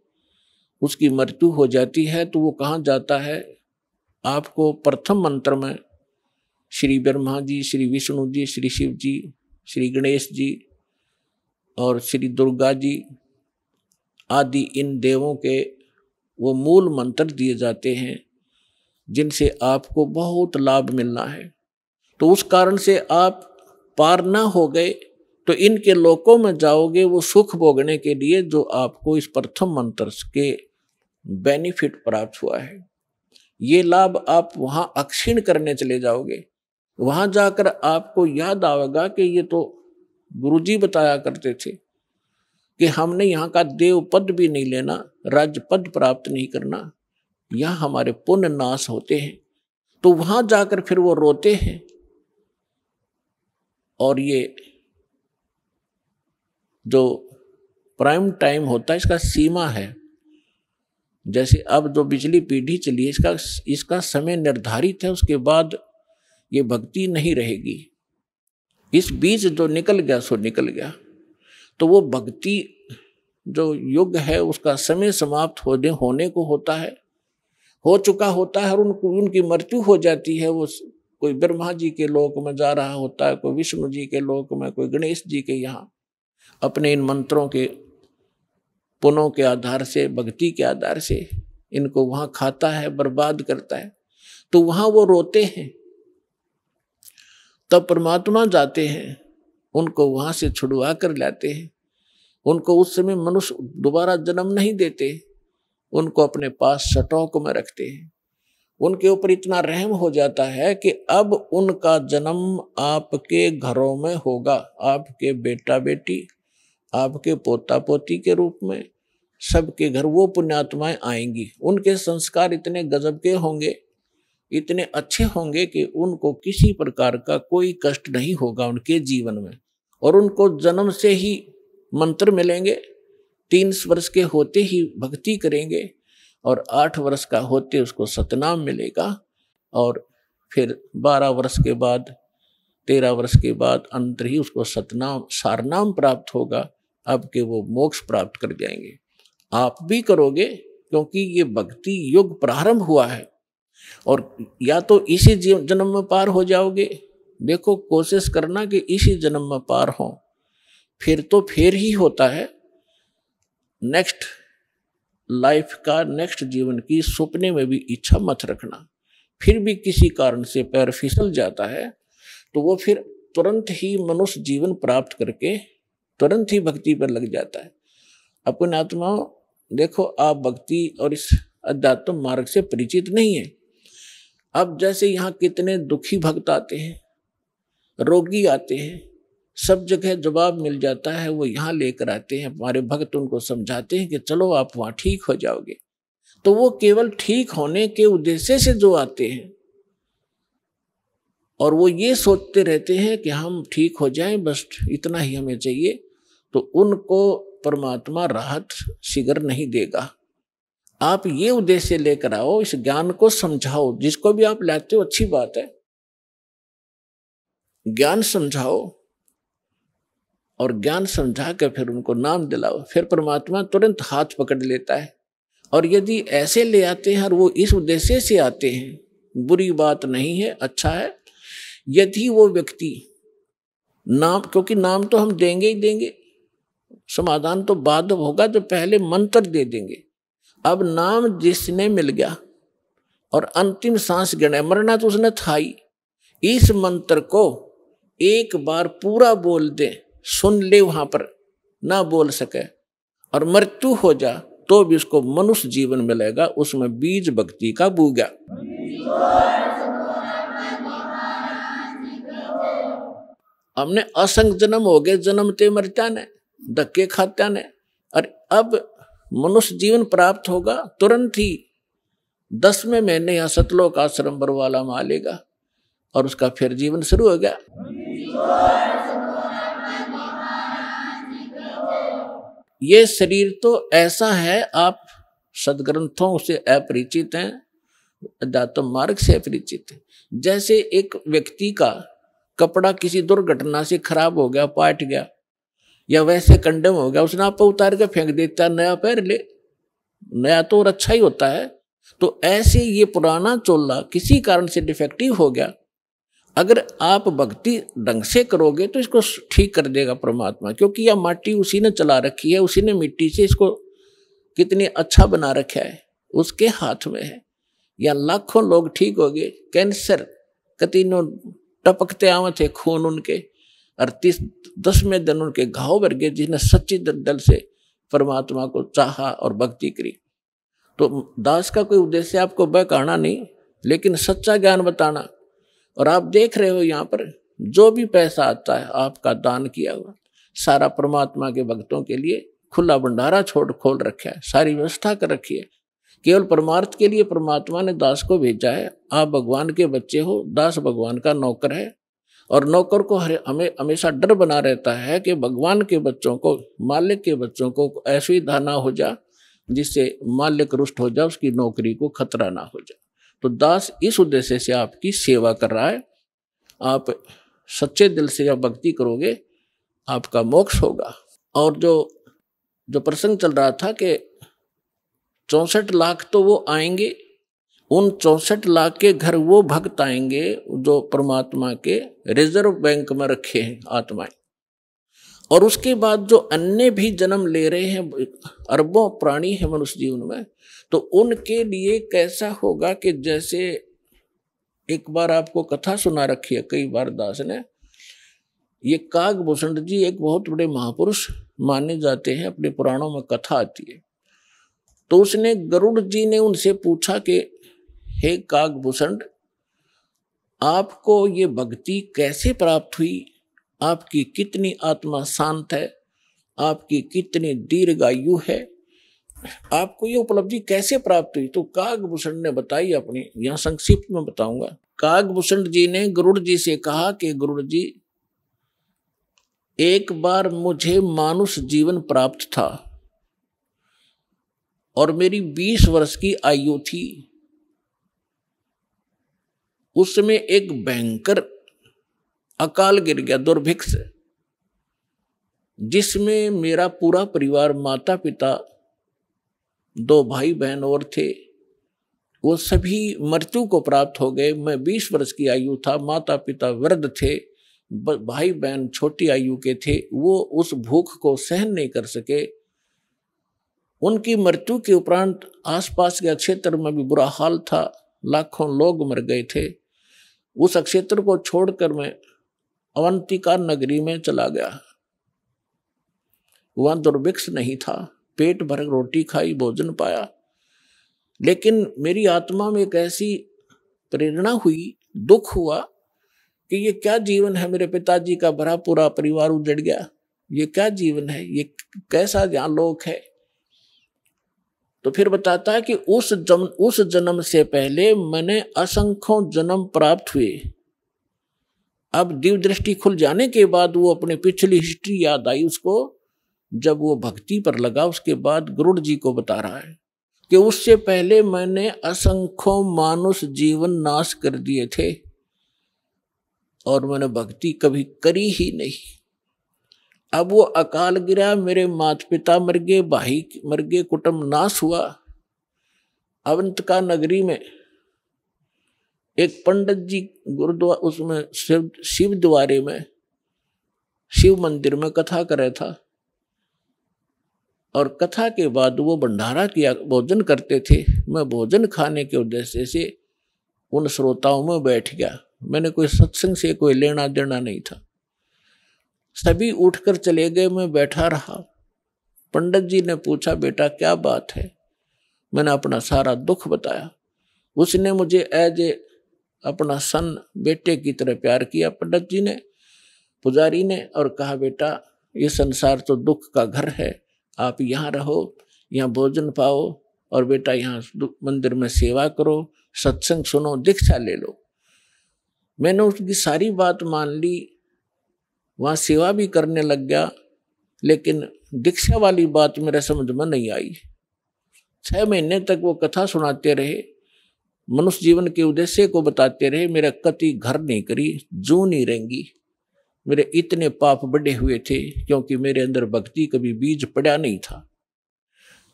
उसकी मृत्यु हो जाती है, तो वो कहाँ जाता है? आपको प्रथम मंत्र में श्री ब्रह्मा जी, श्री विष्णु जी, श्री शिव जी, श्री गणेश जी और श्री दुर्गा जी आदि इन देवों के वो मूल मंत्र दिए जाते हैं जिनसे आपको बहुत लाभ मिलना है। तो उस कारण से आप पार ना हो गए तो इनके लोकों में जाओगे वो सुख भोगने के लिए जो आपको इस प्रथम मंत्र के बेनिफिट प्राप्त हुआ है। ये लाभ आप वहां अक्षीण करने चले जाओगे। वहां जाकर आपको याद आएगा कि ये तो गुरुजी बताया करते थे कि हमने यहाँ का देव पद भी नहीं लेना, राज्य पद प्राप्त नहीं करना, यहाँ हमारे पुण्य नाश होते हैं। तो वहां जाकर फिर वो रोते हैं। और ये जो प्राइम टाइम होता है इसका सीमा है। जैसे अब जो बिजली पीढ़ी चली है इसका समय निर्धारित है, उसके बाद ये भक्ति नहीं रहेगी। इस बीच जो निकल गया सो निकल गया। तो वो भक्ति जो युग है उसका समय समाप्त होने को होता है, हो चुका होता है और उनकी मृत्यु हो जाती है। वो कोई ब्रह्मा जी के लोक में जा रहा होता है, कोई विष्णु जी के लोक में, कोई गणेश जी के यहाँ अपने इन मंत्रों के पुनों के आधार से, भक्ति के आधार से इनको वहां खाता है, बर्बाद करता है। तो वहां वो रोते हैं। तब परमात्मा जाते हैं, उनको वहां से छुड़वा कर लाते हैं। उनको उस समय मनुष्य दोबारा जन्म नहीं देते, उनको अपने पास स्टॉक में रखते हैं। उनके ऊपर इतना रहम हो जाता है कि अब उनका जन्म आपके घरों में होगा, आपके बेटा बेटी, आपके पोता पोती के रूप में सबके घर वो पुण्यात्माएं आएंगी। उनके संस्कार इतने गजब के होंगे, इतने अच्छे होंगे कि उनको किसी प्रकार का कोई कष्ट नहीं होगा उनके जीवन में। और उनको जन्म से ही मंत्र मिलेंगे, 3 वर्ष के होते ही भक्ति करेंगे और 8 वर्ष का होते उसको सतनाम मिलेगा। और फिर 12 वर्ष के बाद, 13 वर्ष के बाद अंतर ही उसको सतनाम सारनाम प्राप्त होगा। अब के वो मोक्ष प्राप्त कर जाएंगे। आप भी करोगे, क्योंकि ये भक्ति युग प्रारंभ हुआ है। और या तो इसी जन्म में पार हो जाओगे, देखो कोशिश करना कि इसी जन्म में पार हो, फिर तो फिर ही होता है। नेक्स्ट लाइफ का, नेक्स्ट जीवन की सपने में भी इच्छा मत रखना। फिर भी किसी कारण से पैर फिसल जाता है तो वो फिर तुरंत ही मनुष्य जीवन प्राप्त करके तुरंत ही भक्ति पर लग जाता है। अपने आत्माओं, देखो आप भक्ति और इस अध्यात्म मार्ग से परिचित नहीं है। अब जैसे यहाँ कितने दुखी भक्त आते हैं, रोगी आते हैं, सब जगह जवाब मिल जाता है, वो यहाँ लेकर आते हैं। हमारे भक्त उनको समझाते हैं कि चलो आप वहाँ ठीक हो जाओगे। तो वो केवल ठीक होने के उद्देश्य से जो आते हैं और वो ये सोचते रहते हैं कि हम ठीक हो जाएं, बस इतना ही हमें चाहिए, तो उनको परमात्मा राहत शीघ्र नहीं देगा। आप ये उद्देश्य लेकर आओ, इस ज्ञान को समझाओ। जिसको भी आप लाते हो अच्छी बात है, ज्ञान समझाओ और ज्ञान समझा कर फिर उनको नाम दिलाओ। फिर परमात्मा तुरंत हाथ पकड़ लेता है। और यदि ऐसे ले आते हैं और वो इस उद्देश्य से आते हैं, बुरी बात नहीं है, अच्छा है। यदि वो व्यक्ति नाम, क्योंकि नाम तो हम देंगे ही देंगे, समाधान तो बाद होगा, तो पहले मंत्र दे देंगे। अब नाम जिसने मिल गया और अंतिम सांस गिने, मरना तो उसने था ही, इस मंत्र को एक बार पूरा बोल दे, सुन ले, वहां पर ना बोल सके और मृत्यु हो जा तो भी उसको मनुष्य जीवन मिलेगा। उसमें बीज भक्ति का बूगा। हमने असंग जन्म हो गए, जन्मते मरता ने, धक्के खाता ने, और अब मनुष्य जीवन प्राप्त होगा तुरंत ही 10वें महीने या सतलोक आश्रम बरवाला में आ लेगा और उसका फिर जीवन शुरू हो गया। ये शरीर तो ऐसा है, आप सदग्रंथों से अपरिचित हैं, अध्यात्म मार्ग से अपरिचित हैं। जैसे एक व्यक्ति का कपड़ा किसी दुर्घटना से खराब हो गया, पाट गया या वैसे कंडम हो गया, उसने आप उतार के फेंक देता, नया पहन ले, नया तो और अच्छा ही होता है। तो ऐसे ये पुराना चोला किसी कारण से डिफेक्टिव हो गया, अगर आप भक्ति ढंग से करोगे तो इसको ठीक कर देगा परमात्मा। क्योंकि यह माटी उसी ने चला रखी है, उसी ने मिट्टी से इसको कितनी अच्छा बना रखा है, उसके हाथ में है। या लाखों लोग ठीक हो गए, कैंसर कतीनों टपकते आवे थे खून उनके, और 10वें दिन उनके घाव भर गए, जिसने सच्ची दिल से परमात्मा को चाहा और भक्ति करी। तो दास का कोई उद्देश्य आपको बहकाना नहीं, लेकिन सच्चा ज्ञान बताना। और आप देख रहे हो यहाँ पर जो भी पैसा आता है आपका दान किया हुआ सारा परमात्मा के भक्तों के लिए खुला भंडारा खोल रखा है, सारी व्यवस्था कर रखी है। केवल परमार्थ के लिए परमात्मा ने दास को भेजा है। आप भगवान के बच्चे हो, दास भगवान का नौकर है, और नौकर को हमें हमेशा डर बना रहता है कि भगवान के बच्चों को, मालिक के बच्चों को ऐसी धाना हो जा जिससे मालिक रुष्ट हो जाए, उसकी नौकरी को खतरा ना हो जाए। तो दास इस उद्देश्य से आपकी सेवा कर रहा है। आप सच्चे दिल से जब भक्ति करोगे आपका मोक्ष होगा। और जो प्रसंग चल रहा था कि 64 लाख तो वो आएंगे, उन 64 लाख के घर वो भक्त आएंगे जो परमात्मा के रिजर्व बैंक में रखे हैं आत्माएं। और उसके बाद जो अन्य भी जन्म ले रहे हैं, अरबों प्राणी है मनुष्य जीवन में, तो उनके लिए कैसा होगा कि जैसे एक बार आपको कथा सुना रखी है कई बार दास ने, ये कागभूषण जी एक बहुत बड़े महापुरुष माने जाते हैं, अपने पुराणों में कथा आती है। तो उसने गरुड़ जी ने उनसे पूछा कि हे कागभूषण, आपको ये भक्ति कैसे प्राप्त हुई, आपकी कितनी आत्मा शांत है, आपकी कितनी दीर्घायु है, आपको ये उपलब्धि कैसे प्राप्त हुई। तो कागभूषण ने बताई अपनी, यहां संक्षिप्त में बताऊंगा। कागभूषण जी ने गरुड़ जी से कहा कि गरुड़ जी, एक बार मुझे मानुष जीवन प्राप्त था और मेरी 20 वर्ष की आयु थी। उस समय एक भयंकर अकाल गिर गया, दुर्भिक्ष, जिसमें मेरा पूरा परिवार, माता पिता, 2 भाई बहन और थे, वो सभी मृत्यु को प्राप्त हो गए। मैं 20 वर्ष की आयु था, माता पिता वृद्ध थे, भाई बहन छोटी आयु के थे। वो उस भूख को सहन नहीं कर सके। उनकी मृत्यु के उपरांत आसपास के क्षेत्र में भी बुरा हाल था, लाखों लोग मर गए थे। उस क्षेत्र को छोड़कर मैं अवंतिका नगरी में चला गया। वहां दुर्भिक्ष नहीं था, पेट भर रोटी खाई, भोजन पाया। लेकिन मेरी आत्मा में एक ऐसी प्रेरणा हुई, दुख हुआ कि ये क्या जीवन है, मेरे पिताजी का भरा पूरा परिवार उजड़ गया, ये क्या जीवन है, ये कैसा यहाँ लोक है। तो फिर बताता है कि उस जन्म से पहले मैंने असंख्यों जन्म प्राप्त हुए। अब दिव्य दृष्टि खुल जाने के बाद वो अपनी पिछली हिस्ट्री याद आई उसको। जब वो भक्ति पर लगा, उसके बाद गरुड़ जी को बता रहा है कि उससे पहले मैंने असंख्यों मानुष जीवन नाश कर दिए थे और मैंने भक्ति कभी करी ही नहीं। अब वो अकाल गिरा, मेरे माता पिता मर गए, भाई मर गए, कुटुंब नाश हुआ। अवंतिका नगरी में एक पंडित जी गुरुद्वारा, उसमें शिव द्वारे में, शिव मंदिर में कथा कर रहा था। और कथा के बाद वो भंडारा किया, भोजन करते थे। मैं भोजन खाने के उद्देश्य से उन श्रोताओं में बैठ गया। मैंने कोई सत्संग से कोई लेना देना नहीं था। सभी उठकर चले गए, मैं बैठा रहा। पंडित जी ने पूछा, बेटा क्या बात है? मैंने अपना सारा दुख बताया। उसने मुझे एज ए अपना सन, बेटे की तरह प्यार किया पंडित जी ने, पुजारी ने, और कहा बेटा ये संसार तो दुख का घर है, आप यहाँ रहो, यहाँ भोजन पाओ, और बेटा यहाँ मंदिर में सेवा करो, सत्संग सुनो, दीक्षा ले लो। मैंने उसकी सारी बात मान ली, वहाँ सेवा भी करने लग गया। लेकिन दीक्षा वाली बात मेरे समझ में नहीं आई। 6 महीने तक वो कथा सुनाते रहे, मनुष्य जीवन के उद्देश्य को बताते रहे। मेरा कति घर नहीं करी, जू नहीं रहेंगी। मेरे इतने पाप बढ़े हुए थे क्योंकि मेरे अंदर भक्ति कभी बीज पड़ा नहीं था।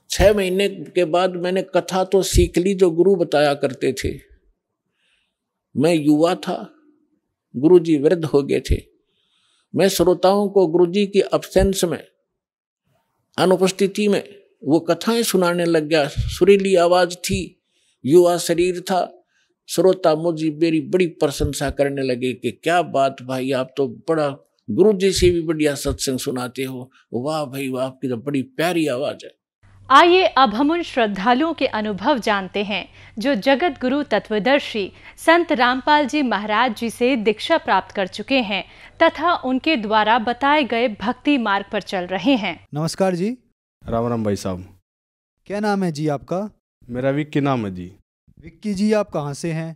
6 महीने के बाद मैंने कथा तो सीख ली जो गुरु बताया करते थे। मैं युवा था, गुरुजी वृद्ध हो गए थे। मैं श्रोताओं को गुरुजी की एब्सेंस में, अनुपस्थिति में वो कथाएं सुनाने लग गया। सुरीली आवाज थी, युवा शरीर था। श्रोता मुझे मेरी बड़ी प्रशंसा करने लगे कि क्या बात भाई, आप तो बड़ा गुरुजी से भी बढ़िया सत्संग सुनाते हो, वाह भाई वाह, आपकी तो बड़ी प्यारी आवाज है। आइए अब हम उन श्रद्धालुओं के अनुभव जानते हैं जो जगत गुरु तत्वदर्शी संत रामपाल जी महाराज जी से दीक्षा प्राप्त कर चुके हैं तथा उनके द्वारा बताए गए भक्ति मार्ग पर चल रहे हैं। नमस्कार जी। राम राम भाई साहब। क्या नाम है जी आपका? मेरा विक्की नाम है जी। विक्की जी, आप कहाँ से हैं?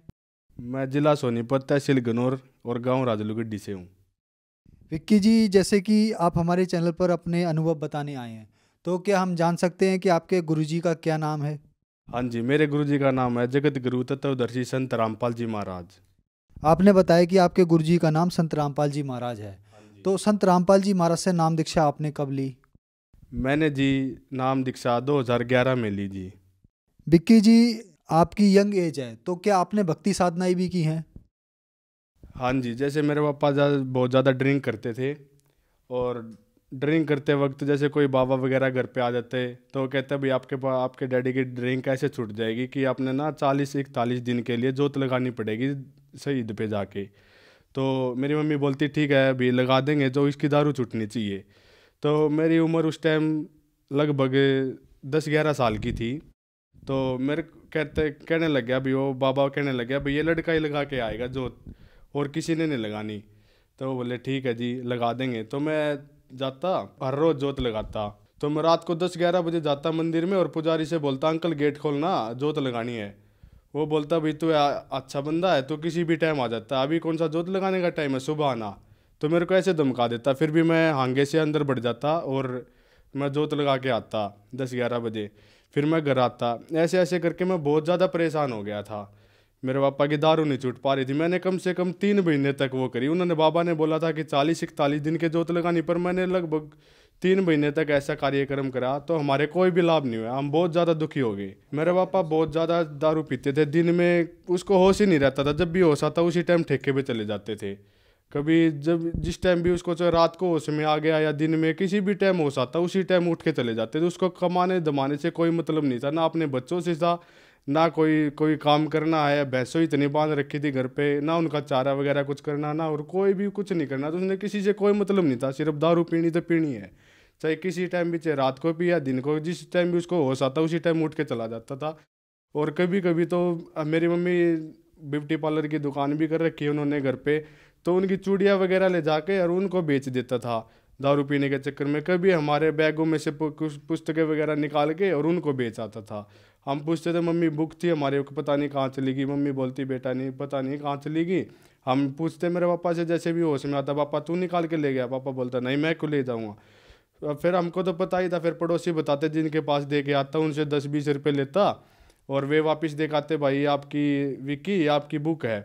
मैं जिला सोनीपत, तहसील गनौर और गांव राजलुगड्डी से हूँ। विक्की जी, जैसे कि आप हमारे चैनल पर अपने अनुभव बताने आए हैं, तो क्या हम जान सकते हैं कि आपके गुरुजी का क्या नाम है? हाँ जी, मेरे गुरुजी का नाम है जगत गुरु तत्वदर्शी संत रामपाल जी महाराज। आपने बताया कि आपके गुरुजी का नाम संत रामपाल जी महाराज है। तो संत रामपाल जी महाराज से नाम दीक्षा आपने कब ली? मैंने जी नाम दीक्षा 2011 में ली जी। विक्की जी, आपकी यंग एज है, तो क्या आपने भक्ति साधनाएं भी की हैं? हाँ जी, जैसे मेरे पापा बहुत ज़्यादा ड्रिंक करते थे, और ड्रिंक करते वक्त जैसे कोई बाबा वगैरह घर पे आ जाते तो कहते भाई आपके डैडी की ड्रिंक ऐसे छूट जाएगी कि आपने ना 40-41 दिन के लिए जोत लगानी पड़ेगी शहीद पे जाके। तो मेरी मम्मी बोलती ठीक है अभी लगा देंगे, जो इसकी दारू छूटनी चाहिए। तो मेरी उम्र उस टाइम लगभग 10-11 साल की थी। तो मेरे कहने लग गया, अभी वो बाबा कहने लग गया भाई ये लड़का ही लगा के आएगा जोत, और किसी ने नहीं लगानी। तो वो बोले ठीक है जी लगा देंगे। तो मैं जाता, हर रोज़ जोत लगाता। तो मैं रात को 10-11 बजे जाता मंदिर में और पुजारी से बोलता अंकल गेट खोलना, जोत लगानी है। वो बोलता भाई तू अच्छा बंदा है, तो किसी भी टाइम आ जाता, अभी कौन सा जोत लगाने का टाइम है, सुबह आना। तो मेरे को ऐसे धमका देता, फिर भी मैं हांगे से अंदर बढ़ जाता और मैं जोत लगा के आता 10-11 बजे। फिर मैं घर आता। ऐसे ऐसे करके मैं बहुत ज़्यादा परेशान हो गया था। मेरे पापा की दारू नहीं छूट पा रही थी। मैंने कम से कम 3 महीने तक वो करी। उन्होंने, बाबा ने बोला था कि 40-41 दिन के जोत लगानी, पर मैंने लगभग 3 महीने तक ऐसा कार्यक्रम करा तो हमारे कोई भी लाभ नहीं हुआ। हम बहुत ज़्यादा दुखी हो गए। मेरे पापा बहुत ज़्यादा दारू पीते थे। दिन में उसको होश ही नहीं रहता था। जब भी होश आता उसी टाइम ठेके पे चले जाते थे। कभी जब जिस टाइम भी उसको चाहे रात को होश में आ गया या दिन में किसी भी टाइम होश आता उसी टाइम उठ के चले जाते थे। उसको कमाने दमाने से कोई मतलब नहीं था, ना अपने बच्चों से था, ना कोई काम करना है। भैंसों इतनी बांध रखी थी घर पे, ना उनका चारा वगैरह कुछ करना, ना और कोई भी कुछ नहीं करना। तो उसने किसी से कोई मतलब नहीं था, सिर्फ दारू पीनी तो पीनी है, चाहे किसी टाइम भी, चाहे रात को भी या दिन को, जिस टाइम भी उसको होश आता उसी टाइम उठ के चला जाता था। और कभी कभी तो मेरी मम्मी ब्यूटी पार्लर की दुकान भी कर रखी है उन्होंने घर पे, तो उनकी चूड़ियाँ वगैरह ले जाके और उनको बेच देता था दारू पीने के चक्कर में। कभी हमारे बैगों में से कुछ पुस्तकें वगैरह निकाल के और उनको बेच आता था। हम पूछते थे मम्मी बुक थी हमारे, पता नहीं कहाँ चली गई। मम्मी बोलती बेटा नहीं पता नहीं कहाँ चली गई। हम पूछते मेरे पापा से, जैसे भी होश में आता, पापा तू निकाल के ले गया? पापा बोलता नहीं मैं क्यों ले जाऊँगा। फिर हमको तो पता ही था, फिर पड़ोसी बताते जिनके पास दे के आता उनसे 10-20 रुपये लेता और वे वापस दिखाते भाई आपकी विक्की आपकी बुक है।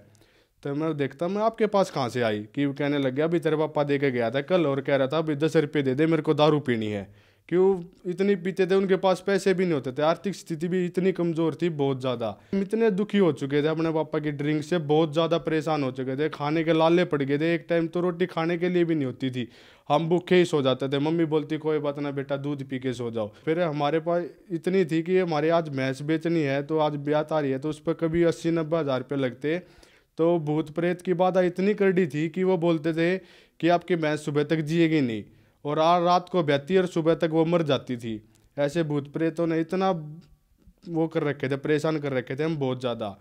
तो मैं देखता मैं आपके पास कहाँ से आई, कि कहने लग गया अभी तेरे पापा दे के गया था कल और कह रहा था अभी 10 रुपये दे दे मेरे को दारू पीनी है। क्यों इतनी पीते थे, उनके पास पैसे भी नहीं होते थे, आर्थिक स्थिति भी इतनी कमज़ोर थी बहुत ज़्यादा। हम इतने दुखी हो चुके थे अपने पापा की ड्रिंक से, बहुत ज़्यादा परेशान हो चुके थे, खाने के लाले पड़ गए थे। एक टाइम तो रोटी खाने के लिए भी नहीं होती थी, हम भूखे ही सो जाते थे। मम्मी बोलती कोई बात ना बेटा दूध पी के सो जाओ। फिर हमारे पास इतनी थी कि हमारे आज भैंस बेचनी है, तो आज ब्याह आ रही है, तो उस पर कभी 80-90 हज़ार रुपये लगते। तो भूत प्रेत की बाधा इतनी करड़ी थी कि वो बोलते थे कि आपकी भैंस सुबह तक जिएगी नहीं, और रात को बहती और सुबह तक वो मर जाती थी। ऐसे भूत प्रेतों ने इतना वो कर रखे थे, परेशान कर रखे थे हम बहुत ज़्यादा।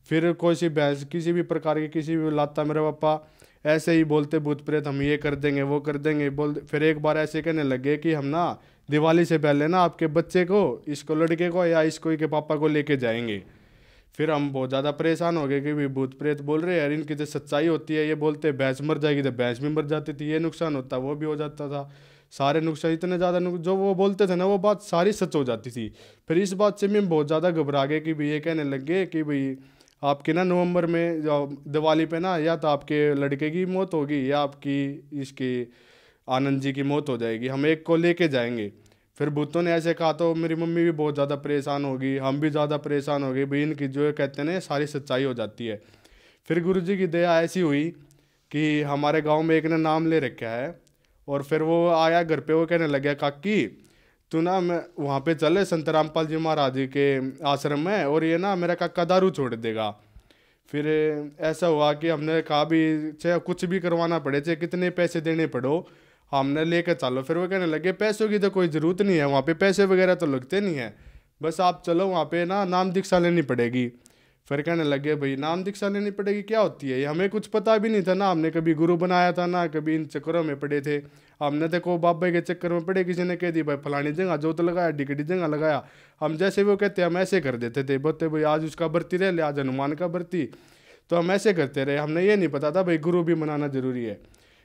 फिर कोई सी भैंस किसी भी प्रकार की किसी भी लाता, मेरे पापा ऐसे ही बोलते भूत प्रेत हम ये कर देंगे वो कर देंगे बोल। फिर एक बार ऐसे कहने लगे कि हम ना दिवाली से पहले ना आपके बच्चे को, इसको लड़के को या इसको के पापा को लेके जाएंगे। फिर हम बहुत ज़्यादा परेशान हो गए कि भी भूत प्रेत बोल रहे हैं यार, इनकी तो सच्चाई होती है। ये बोलते भैंस मर जाएगी तो भैंस भी मर जाती थी, ये नुकसान होता वो भी हो जाता था। सारे नुकसान इतने ज़्यादा जो वो बोलते थे ना वो बात सारी सच हो जाती थी। फिर इस बात से मैं बहुत ज़्यादा घबरा गए कि भाई ये कहने लग गए कि भाई आपके ना नवंबर में दिवाली पे ना या तो आपके लड़के की मौत होगी या आपकी इसकी आनंद जी की मौत हो जाएगी, हम एक को लेके जाएंगे। फिर भूतों ने ऐसे कहा तो मेरी मम्मी भी बहुत ज़्यादा परेशान होगी, हम भी ज़्यादा परेशान हो गए भाई इनकी जो कहते हैं सारी सच्चाई हो जाती है। फिर गुरुजी की दया ऐसी हुई कि हमारे गांव में एक ने नाम ले रखा है, और फिर वो आया घर पे, वो कहने लग गया काकी तू ना मैं वहाँ पे चले संत रामपाल जी महाराज जी के आश्रम में, और ये ना मेरा काका दारू छोड़ देगा। फिर ऐसा हुआ कि हमने कहा भी चाहे कुछ भी करवाना पड़े, चाहे कितने पैसे देने पड़ो हमने लेकर चलो। फिर वो कहने लगे पैसों की तो कोई ज़रूरत नहीं है, वहाँ पे पैसे वगैरह तो लगते नहीं है, बस आप चलो वहाँ पे ना नाम दीक्षा लेनी पड़ेगी। फिर कहने लगे भाई नाम दीक्षा लेनी पड़ेगी, क्या होती है ये? हमें कुछ पता भी नहीं था ना, हमने कभी गुरु बनाया था ना कभी इन चक्करों में पड़े थे। हमने तो को बाबा के चक्कर में पड़े, किसी ने कह दी भाई फलानी जगह जोत लगाया डिकटी जगह लगाया, हम जैसे वो कहते हम ऐसे कर देते थे। बोलते भाई आज उसका बर्ती रह ले, आज हनुमान का बर्ती, तो हम ऐसे करते रहे। हमने ये नहीं पता था भाई गुरु भी मनाना जरूरी है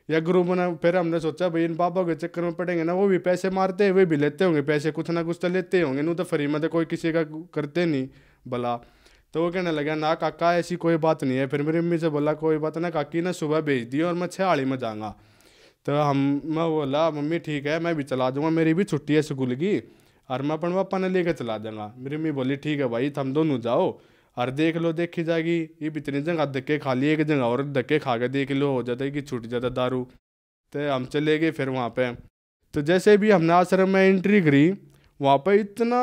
या गुरु बना। फिर हमने सोचा भाई इन बाबा के चक्कर में पड़ेंगे ना, वो भी पैसे मारते हैं, वे भी लेते होंगे पैसे, कुछ ना कुछ तो लेते होंगे, नू तो फ्री में तो कोई किसी का करते नहीं भला। तो वो कहने लगा ना काका ऐसी कोई बात नहीं है। फिर मेरी मम्मी से बोला कोई बात ना काकी ने सुबह भेज दी और मैं 6 में जाऊँगा। तो मैं बोला मम्मी ठीक है मैं भी चला जाऊँगा, मेरी भी छुट्टी है स्कूल की, और मैं अपन पापा ने लेकर चला जाऊँगा। मेरी मम्मी बोली ठीक है भाई हम दोनों जाओ और देख लो देखी जाएगी। ये इतनी जगह धक्के खा लिए, एक जगह और धक्के खा के देख लो, हो जाता है कि छूट जाता दारू। तो हम चले गए फिर वहाँ पे। तो जैसे भी हमने आश्रम में एंट्री करी, वहाँ पे इतना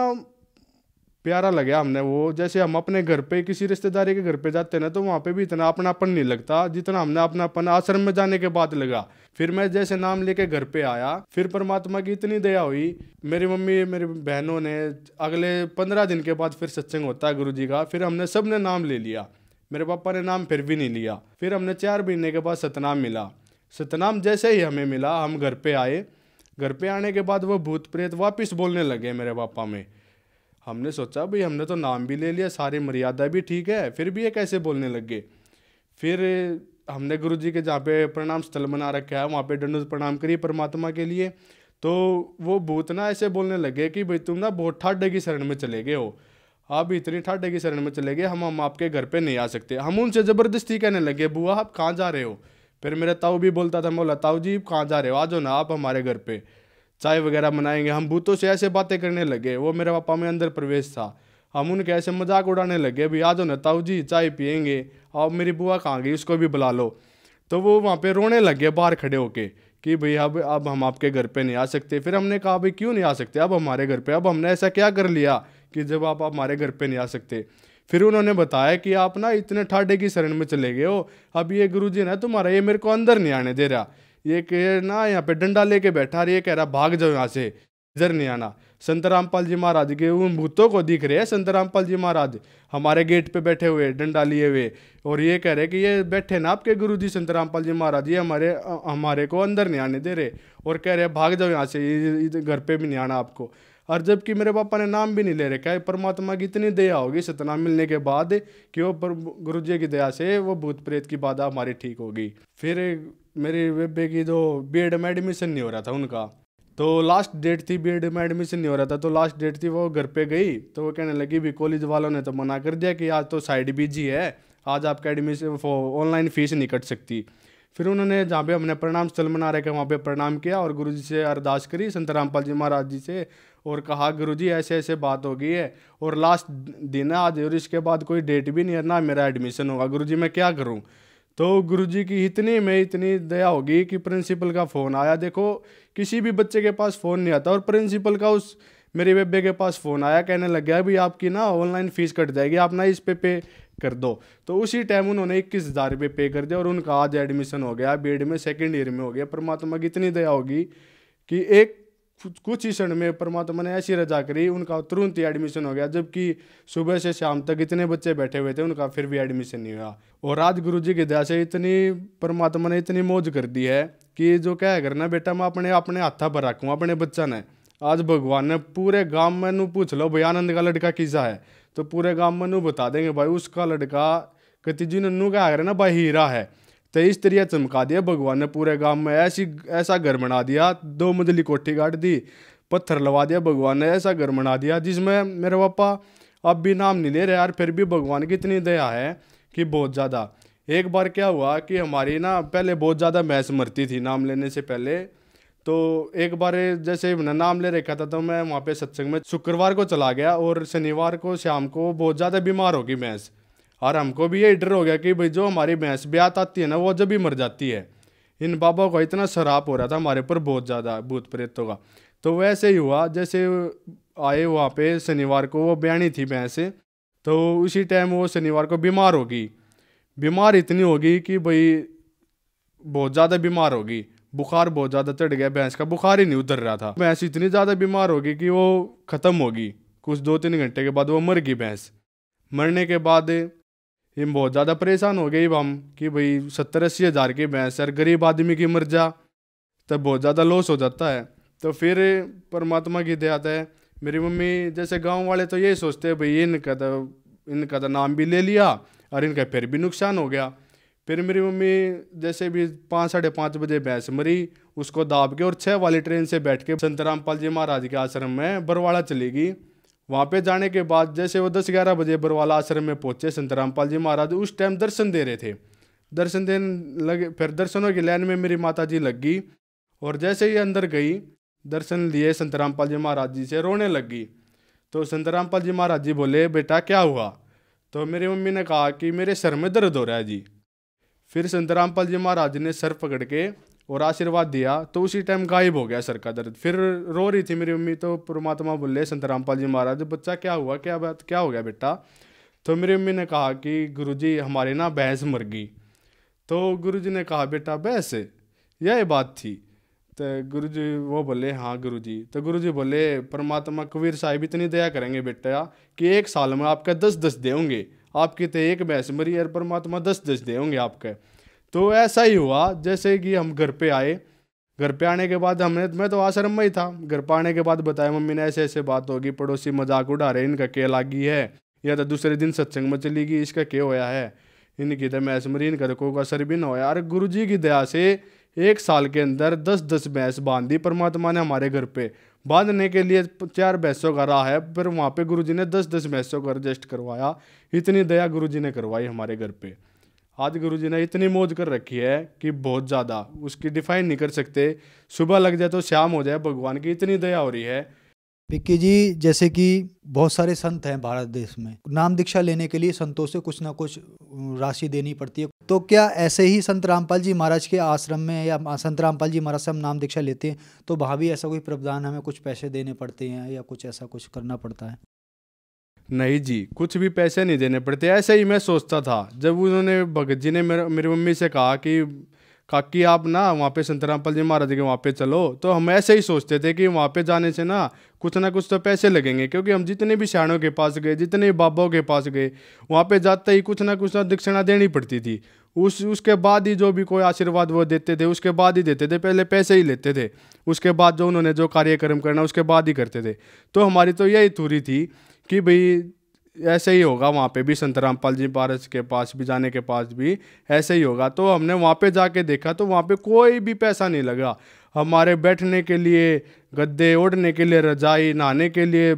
प्यारा लगा हमने वो। जैसे हम अपने घर पे किसी रिश्तेदारी के घर पे जाते ना, तो वहाँ पे भी इतना अपनापन नहीं लगता जितना हमने अपनापन आश्रम में जाने के बाद लगा। फिर मैं जैसे नाम लेके घर पे आया, फिर परमात्मा की इतनी दया हुई, मेरी मम्मी मेरी बहनों ने, अगले 15 दिन के बाद फिर सत्संग होता है गुरुजी का, फिर हमने सब ने नाम ले लिया। मेरे पापा ने नाम फिर भी नहीं लिया। फिर हमने 4 महीने के बाद सतनाम मिला। सतनाम जैसे ही हमें मिला, हम घर पे आए। घर पे आने के बाद वो भूत प्रेत वापस बोलने लगे मेरे पापा में। हमने सोचा भाई हमने तो नाम भी ले लिया, सारी मर्यादा भी ठीक है, फिर भी ये कैसे बोलने लग गए। फिर हमने गुरुजी के जहाँ पे प्रणाम स्थल बना रखा है, वहाँ पे दंडवत प्रणाम करी परमात्मा के लिए। तो वो भूत ना ऐसे बोलने लगे कि भाई तुम ना बहुत ठाडे की शरण में चले गए हो, आप इतनी ठाडे की शरण में चले गए, हम आपके घर पे नहीं आ सकते। हम उनसे ज़बरदस्ती कहने लगे, बुआ आप कहाँ जा रहे हो। फिर मेरा ताऊ भी बोलता था, बोला ताऊ जी कहाँ जा रहे हो, आ जाओ ना आप हमारे घर पे, चाय वगैरह बनाएंगे। हम भूतों से ऐसे बातें करने लगे। वो मेरे पापा में अंदर प्रवेश था। हम उनके ऐसे मजाक उड़ाने लगे, भाई आ जाओ ना ताऊ जी चाय पियेंगे, और मेरी बुआ कहाँ गई उसको भी बुला लो। तो वो वहाँ पे रोने लगे बाहर खड़े होके कि भाई अब हम आपके घर पे नहीं आ सकते। फिर हमने कहा भाई क्यों नहीं आ सकते अब हमारे घर पे, अब हमने ऐसा क्या कर लिया कि जब आप हमारे घर पे नहीं आ सकते। फिर उन्होंने बताया कि आप ना इतने ठाडे की शरण में चले गए हो, अब ये गुरुजी ना तुम्हारा, ये मेरे को अंदर नहीं आने दे रहा, ये ना यहाँ पे डंडा लेके बैठा रही है, कह रहा भाग जाओ यहाँ से, इधर नहीं आना। संत रामपाल जी महाराज के उन भूतों को दिख रहे हैं, संत रामपाल जी महाराज हमारे गेट पे बैठे हुए डंडा लिए हुए, और ये कह रहे कि ये बैठे ना आपके गुरुजी संत रामपाल जी महाराज, ये हमारे को अंदर नहीं आने दे रहे, और कह रहे भाग जाओ यहाँ से, घर पे भी नहीं आना आपको। और जबकि मेरे पापा ने नाम भी नहीं ले रखा है। परमात्मा की इतनी दया होगी सतनाम मिलने के बाद कि वो गुरुजी की दया से वो भूत प्रेत की बाधा हमारी ठीक होगी। फिर मेरी बेबे की जो बीएड में एडमिशन नहीं हो रहा था उनका, तो लास्ट डेट थी, बीएड में एडमिशन नहीं हो रहा था, तो लास्ट डेट थी, वो घर पे गई तो वो कहने लगी भी कॉलेज वालों ने तो मना कर दिया कि आज तो साइड बिजी है, आज आपका एडमिशन ऑनलाइन फीस नहीं कट सकती। फिर उन्होंने जहाँ पे हमने प्रणाम स्थल बना रखे वहाँ पे प्रणाम किया और गुरुजी से अरदास करी संत रामपाल जी महाराज जी से, और कहा गुरुजी ऐसे ऐसे बात हो गई है और लास्ट दिन है आज, और इसके बाद कोई डेट भी नहीं है ना मेरा एडमिशन होगा, गुरुजी मैं क्या करूँ। तो गुरुजी की इतनी दया होगी कि प्रिंसिपल का फ़ोन आया। देखो किसी भी बच्चे के पास फ़ोन नहीं आता, और प्रिंसिपल का उस मेरे बेबे के पास फ़ोन आया, कहने लग गया भाई आपकी ना ऑनलाइन फ़ीस कट जाएगी, आप ना इस पे कर दो। तो उसी टाइम उन्होंने 21,000 रुपये पे कर दिया और उनका आज एडमिशन हो गया, बीएड में 2nd ईयर में हो गया। परमात्मा की इतनी दया होगी कि एक कुछ ही क्षण में परमात्मा ने ऐसी रजा करी, उनका तुरंत ही एडमिशन हो गया, जबकि सुबह से शाम तक इतने बच्चे बैठे हुए थे उनका फिर भी एडमिशन नहीं हुआ। और आज गुरुजी की दया से इतनी परमात्मा ने इतनी मौज कर दी है कि जो क्या करना बेटा मैं अपने हाथा पर रखूँ अपने बच्चा ने। आज भगवान ने पूरे गाँव में नू पूछ लो भाई आनंद का लड़का किसा है, तो पूरे गाँव में नू बता देंगे भाई उसका लड़का कति जी नू क्या करे ना भाई हीरा है। तो इस तरह चमका दिया भगवान ने पूरे गांव में, ऐसा घर बना दिया, 2 मंजिली कोठी गाड़ दी, पत्थर लगा दिया भगवान ने, ऐसा घर बना दिया जिसमें मेरे पापा अब भी नाम नहीं ले रहे यार, फिर भी भगवान की इतनी दया है कि बहुत ज़्यादा। एक बार क्या हुआ कि हमारी ना पहले बहुत ज़्यादा भैंस मरती थी नाम लेने से पहले। तो एक बार जैसे नाम ले रखा था तो मैं वहाँ पे सत्संग में शुक्रवार को चला गया, और शनिवार को शाम को बहुत ज़्यादा बीमार होगी भैंस, और हमको भी ये डर हो गया कि भाई जो हमारी भैंस ब्यात आती है ना वो जब भी मर जाती है। इन बाबा को इतना शराब हो रहा था हमारे पर बहुत ज़्यादा भूत प्रेतों का। तो वैसे ही हुआ, जैसे आए वहाँ पे शनिवार को वो ब्यानी थी भैंस, तो उसी टाइम वो शनिवार को बीमार होगी। बीमार इतनी होगी कि भाई बहुत ज़्यादा बीमार होगी, बुखार बहुत ज़्यादा चढ़ गया, भैंस का बुखार ही नहीं उतर रहा था। भैंस इतनी ज़्यादा बीमार होगी कि वो ख़त्म होगी, कुछ 2-3 घंटे के बाद वो मर गई भैंस। मरने के बाद हम बहुत ज़्यादा परेशान हो गए हम कि भाई 70-80 हज़ार की भैंस और गरीब आदमी की मर जा तब बहुत ज़्यादा लॉस हो जाता है। तो फिर परमात्मा की दया है, मेरी मम्मी जैसे गांव वाले तो यही सोचते हैं भाई इनका तो नाम भी ले लिया और इनका फिर भी नुकसान हो गया। फिर मेरी मम्मी जैसे भी 5-5:30 बजे भैंस मरी, उसको दाब के और 6 वाली ट्रेन से बैठ के संत रामपाल जी महाराज के आश्रम में बरवाड़ा चली गई। वहाँ पे जाने के बाद जैसे वो 10-11 बजे बरवाला आश्रम में पहुँचे, संत रामपाल जी महाराज उस टाइम दर्शन दे रहे थे। दर्शन देने लगे, फिर दर्शनों की लाइन में मेरी माता जी लग गई, और जैसे ही अंदर गई दर्शन लिए संत रामपाल जी महाराज जी से रोने लग गई। तो संत रामपाल जी महाराज जी बोले बेटा क्या हुआ। तो मेरी मम्मी ने कहा कि मेरे सर में दर्द हो रहा है जी। फिर संत रामपाल जी महाराज ने सर पकड़ के और आशीर्वाद दिया, तो उसी टाइम गायब हो गया सर का दर्द। फिर रो रही थी मेरी मम्मी, तो परमात्मा बोले संत रामपाल जी महाराज, बच्चा क्या हुआ, क्या बात, क्या हो गया बेटा? तो मेरी मम्मी ने कहा कि गुरुजी हमारे ना भैंस मर गई। तो गुरुजी ने कहा बेटा भैंस, यह बात थी? तो गुरुजी वो बोले हाँ गुरुजी। तो गुरुजी बोले परमात्मा कबीर साहिब इतनी दया करेंगे बेटा कि 1 साल में आपका 10-10 दे होंगे, आपकी तो 1 भैंस मरी और परमात्मा 10-10 दे होंगे आपके। तो ऐसा ही हुआ। जैसे कि हम घर पे आए, घर पे आने के बाद मैं तो आश्रम में ही था, घर पे आने के बाद बताया मम्मी ने ऐसे ऐसे बात होगी, पड़ोसी मजाक उड़ा रहे, इनका क्या लागी है, या तो दूसरे दिन सत्संग में चली गई, इसका क्या होया है, इनकी तो भैंस मरी, इनका तो कोई असर भी ना होया। अरे गुरु जी की दया से 1 साल के अंदर 10-10 भैंस बांध दी परमात्मा ने हमारे घर पे। बांधने के लिए 4 भैंसों का रहा है, फिर वहाँ पे गुरु जी ने 10-10 भैंसों का रजिस्ट करवाया। इतनी दया गुरु जी ने करवाई हमारे घर पे। आज गुरु जी ने इतनी मौज कर रखी है कि बहुत ज़्यादा, उसकी डिफाइन नहीं कर सकते। सुबह लग जाए तो शाम हो जाए, भगवान की इतनी दया हो रही है। विक्की जी, जैसे कि बहुत सारे संत हैं भारत देश में, नाम दीक्षा लेने के लिए संतों से कुछ ना कुछ राशि देनी पड़ती है, तो क्या ऐसे ही संत रामपाल जी महाराज के आश्रम में या संत रामपाल जी महाराज से हम नाम दीक्षा लेते हैं तो वहाँ भी ऐसा कोई प्रावधान, हमें कुछ पैसे देने पड़ते हैं या कुछ ऐसा कुछ करना पड़ता है? नहीं जी, कुछ भी पैसे नहीं देने पड़ते। ऐसे ही मैं सोचता था जब उन्होंने भगत जी ने मेरी मम्मी से कहा कि काकी आप ना वहाँ पे संत रामपाल जी महाराज के वहाँ पे चलो, तो हम ऐसे ही सोचते थे कि वहाँ पे जाने से ना कुछ तो पैसे लगेंगे, क्योंकि हम जितने भी सियाणों के पास गए, जितने भी बाबाओं के पास गए, वहाँ पे जाते ही कुछ ना दक्षिणा देनी पड़ती थी। उसके बाद ही जो भी कोई आशीर्वाद वो देते थे, उसके बाद ही देते थे, पहले पैसे ही लेते थे, उसके बाद जो उन्होंने जो कार्यक्रम करना उसके बाद ही करते थे। तो हमारी तो यही थ्योरी थी कि भाई ऐसे ही होगा, वहाँ पे भी संत रामपाल जी महाराज के पास भी जाने के पास भी ऐसे ही होगा। तो हमने वहाँ पे जाके देखा तो वहाँ पे कोई भी पैसा नहीं लगा। हमारे बैठने के लिए गद्दे, ओढ़ने के लिए रजाई, नहाने के लिए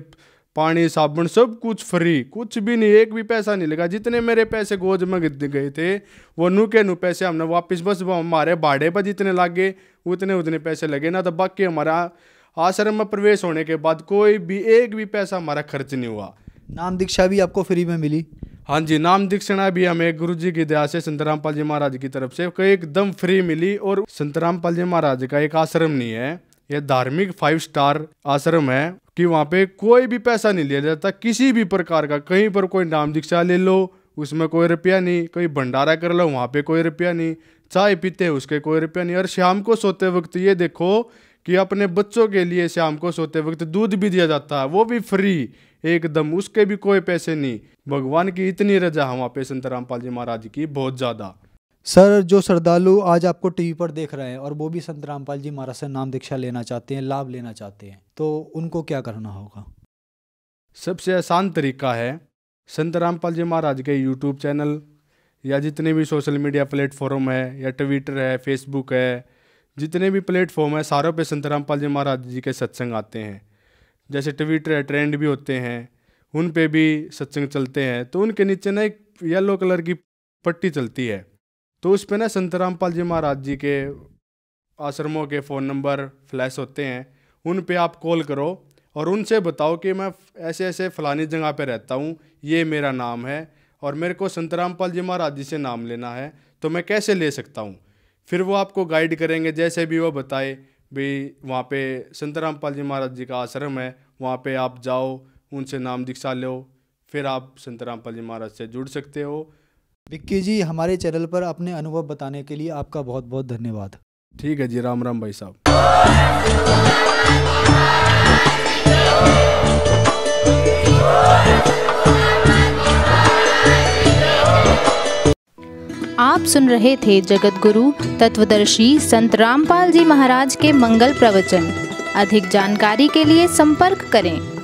पानी, साबुन, सब कुछ फ्री, कुछ भी नहीं, एक भी पैसा नहीं लगा। जितने मेरे पैसे गोज में गए थे वो नू के नू पैसे हमने वापस, बस हमारे भाड़े पर जितने लगे उतने पैसे लगे ना, तो बाकी हमारा आश्रम में प्रवेश होने के बाद कोई भी एक भी पैसा हमारा खर्च नहीं हुआ। नाम दीक्षा भी आपको फ्री में मिली? हाँ जी, नाम दीक्षा भी हमें गुरु जी की दया से संत रामपाल जी महाराज की तरफ से एकदम फ्री मिली। और संत रामपाल जी महाराज का एक आश्रम नहीं है, यह धार्मिक 5 स्टार आश्रम है कि वहाँ पे कोई भी पैसा नहीं लिया जाता किसी भी प्रकार का। कहीं पर कोई नाम दीक्षा ले लो उसमें कोई रुपया नहीं, कोई भंडारा कर लो वहाँ पे कोई रुपया नहीं, चाय पीते उसके कोई रुपया नहीं। और शाम को सोते वक्त ये देखो कि अपने बच्चों के लिए शाम को सोते वक्त दूध भी दिया जाता है, वो भी फ्री एकदम, उसके भी कोई पैसे नहीं। भगवान की इतनी रजा है वहाँ पे संत रामपाल जी महाराज की, बहुत ज़्यादा। सर, जो श्रद्धालु आज आपको टीवी पर देख रहे हैं और वो भी संत रामपाल जी महाराज से नाम दीक्षा लेना चाहते हैं, लाभ लेना चाहते हैं, तो उनको क्या करना होगा? सबसे आसान तरीका है संत रामपाल जी महाराज के यूट्यूब चैनल या जितने भी सोशल मीडिया प्लेटफॉर्म है, या ट्विटर है, फेसबुक है, जितने भी प्लेटफॉर्म है सारों पे संत रामपाल जी महाराज जी के सत्संग आते हैं। जैसे ट्विटर है, ट्रेंड भी होते हैं, उन पे भी सत्संग चलते हैं। तो उनके नीचे ना एक येलो कलर की पट्टी चलती है, तो उस पे ना संत रामपाल जी महाराज जी के आश्रमों के फ़ोन नंबर फ्लैश होते हैं। उन पे आप कॉल करो और उनसे बताओ कि मैं ऐसे ऐसे फलानी जगह पे रहता हूँ, ये मेरा नाम है और मेरे को संत रामपाल जी महाराज जी से नाम लेना है, तो मैं कैसे ले सकता हूँ। फिर वो आपको गाइड करेंगे, जैसे भी वो बताए भाई वहाँ पे संत रामपाल जी महाराज जी का आश्रम है, वहाँ पे आप जाओ, उनसे नाम दीक्षा लो, फिर आप संत रामपाल जी महाराज से जुड़ सकते हो। विक्की जी, हमारे चैनल पर अपने अनुभव बताने के लिए आपका बहुत बहुत धन्यवाद। ठीक है जी, राम राम भाई साहब। आप सुन रहे थे जगत गुरु तत्वदर्शी संत रामपाल जी महाराज के मंगल प्रवचन। अधिक जानकारी के लिए संपर्क करें।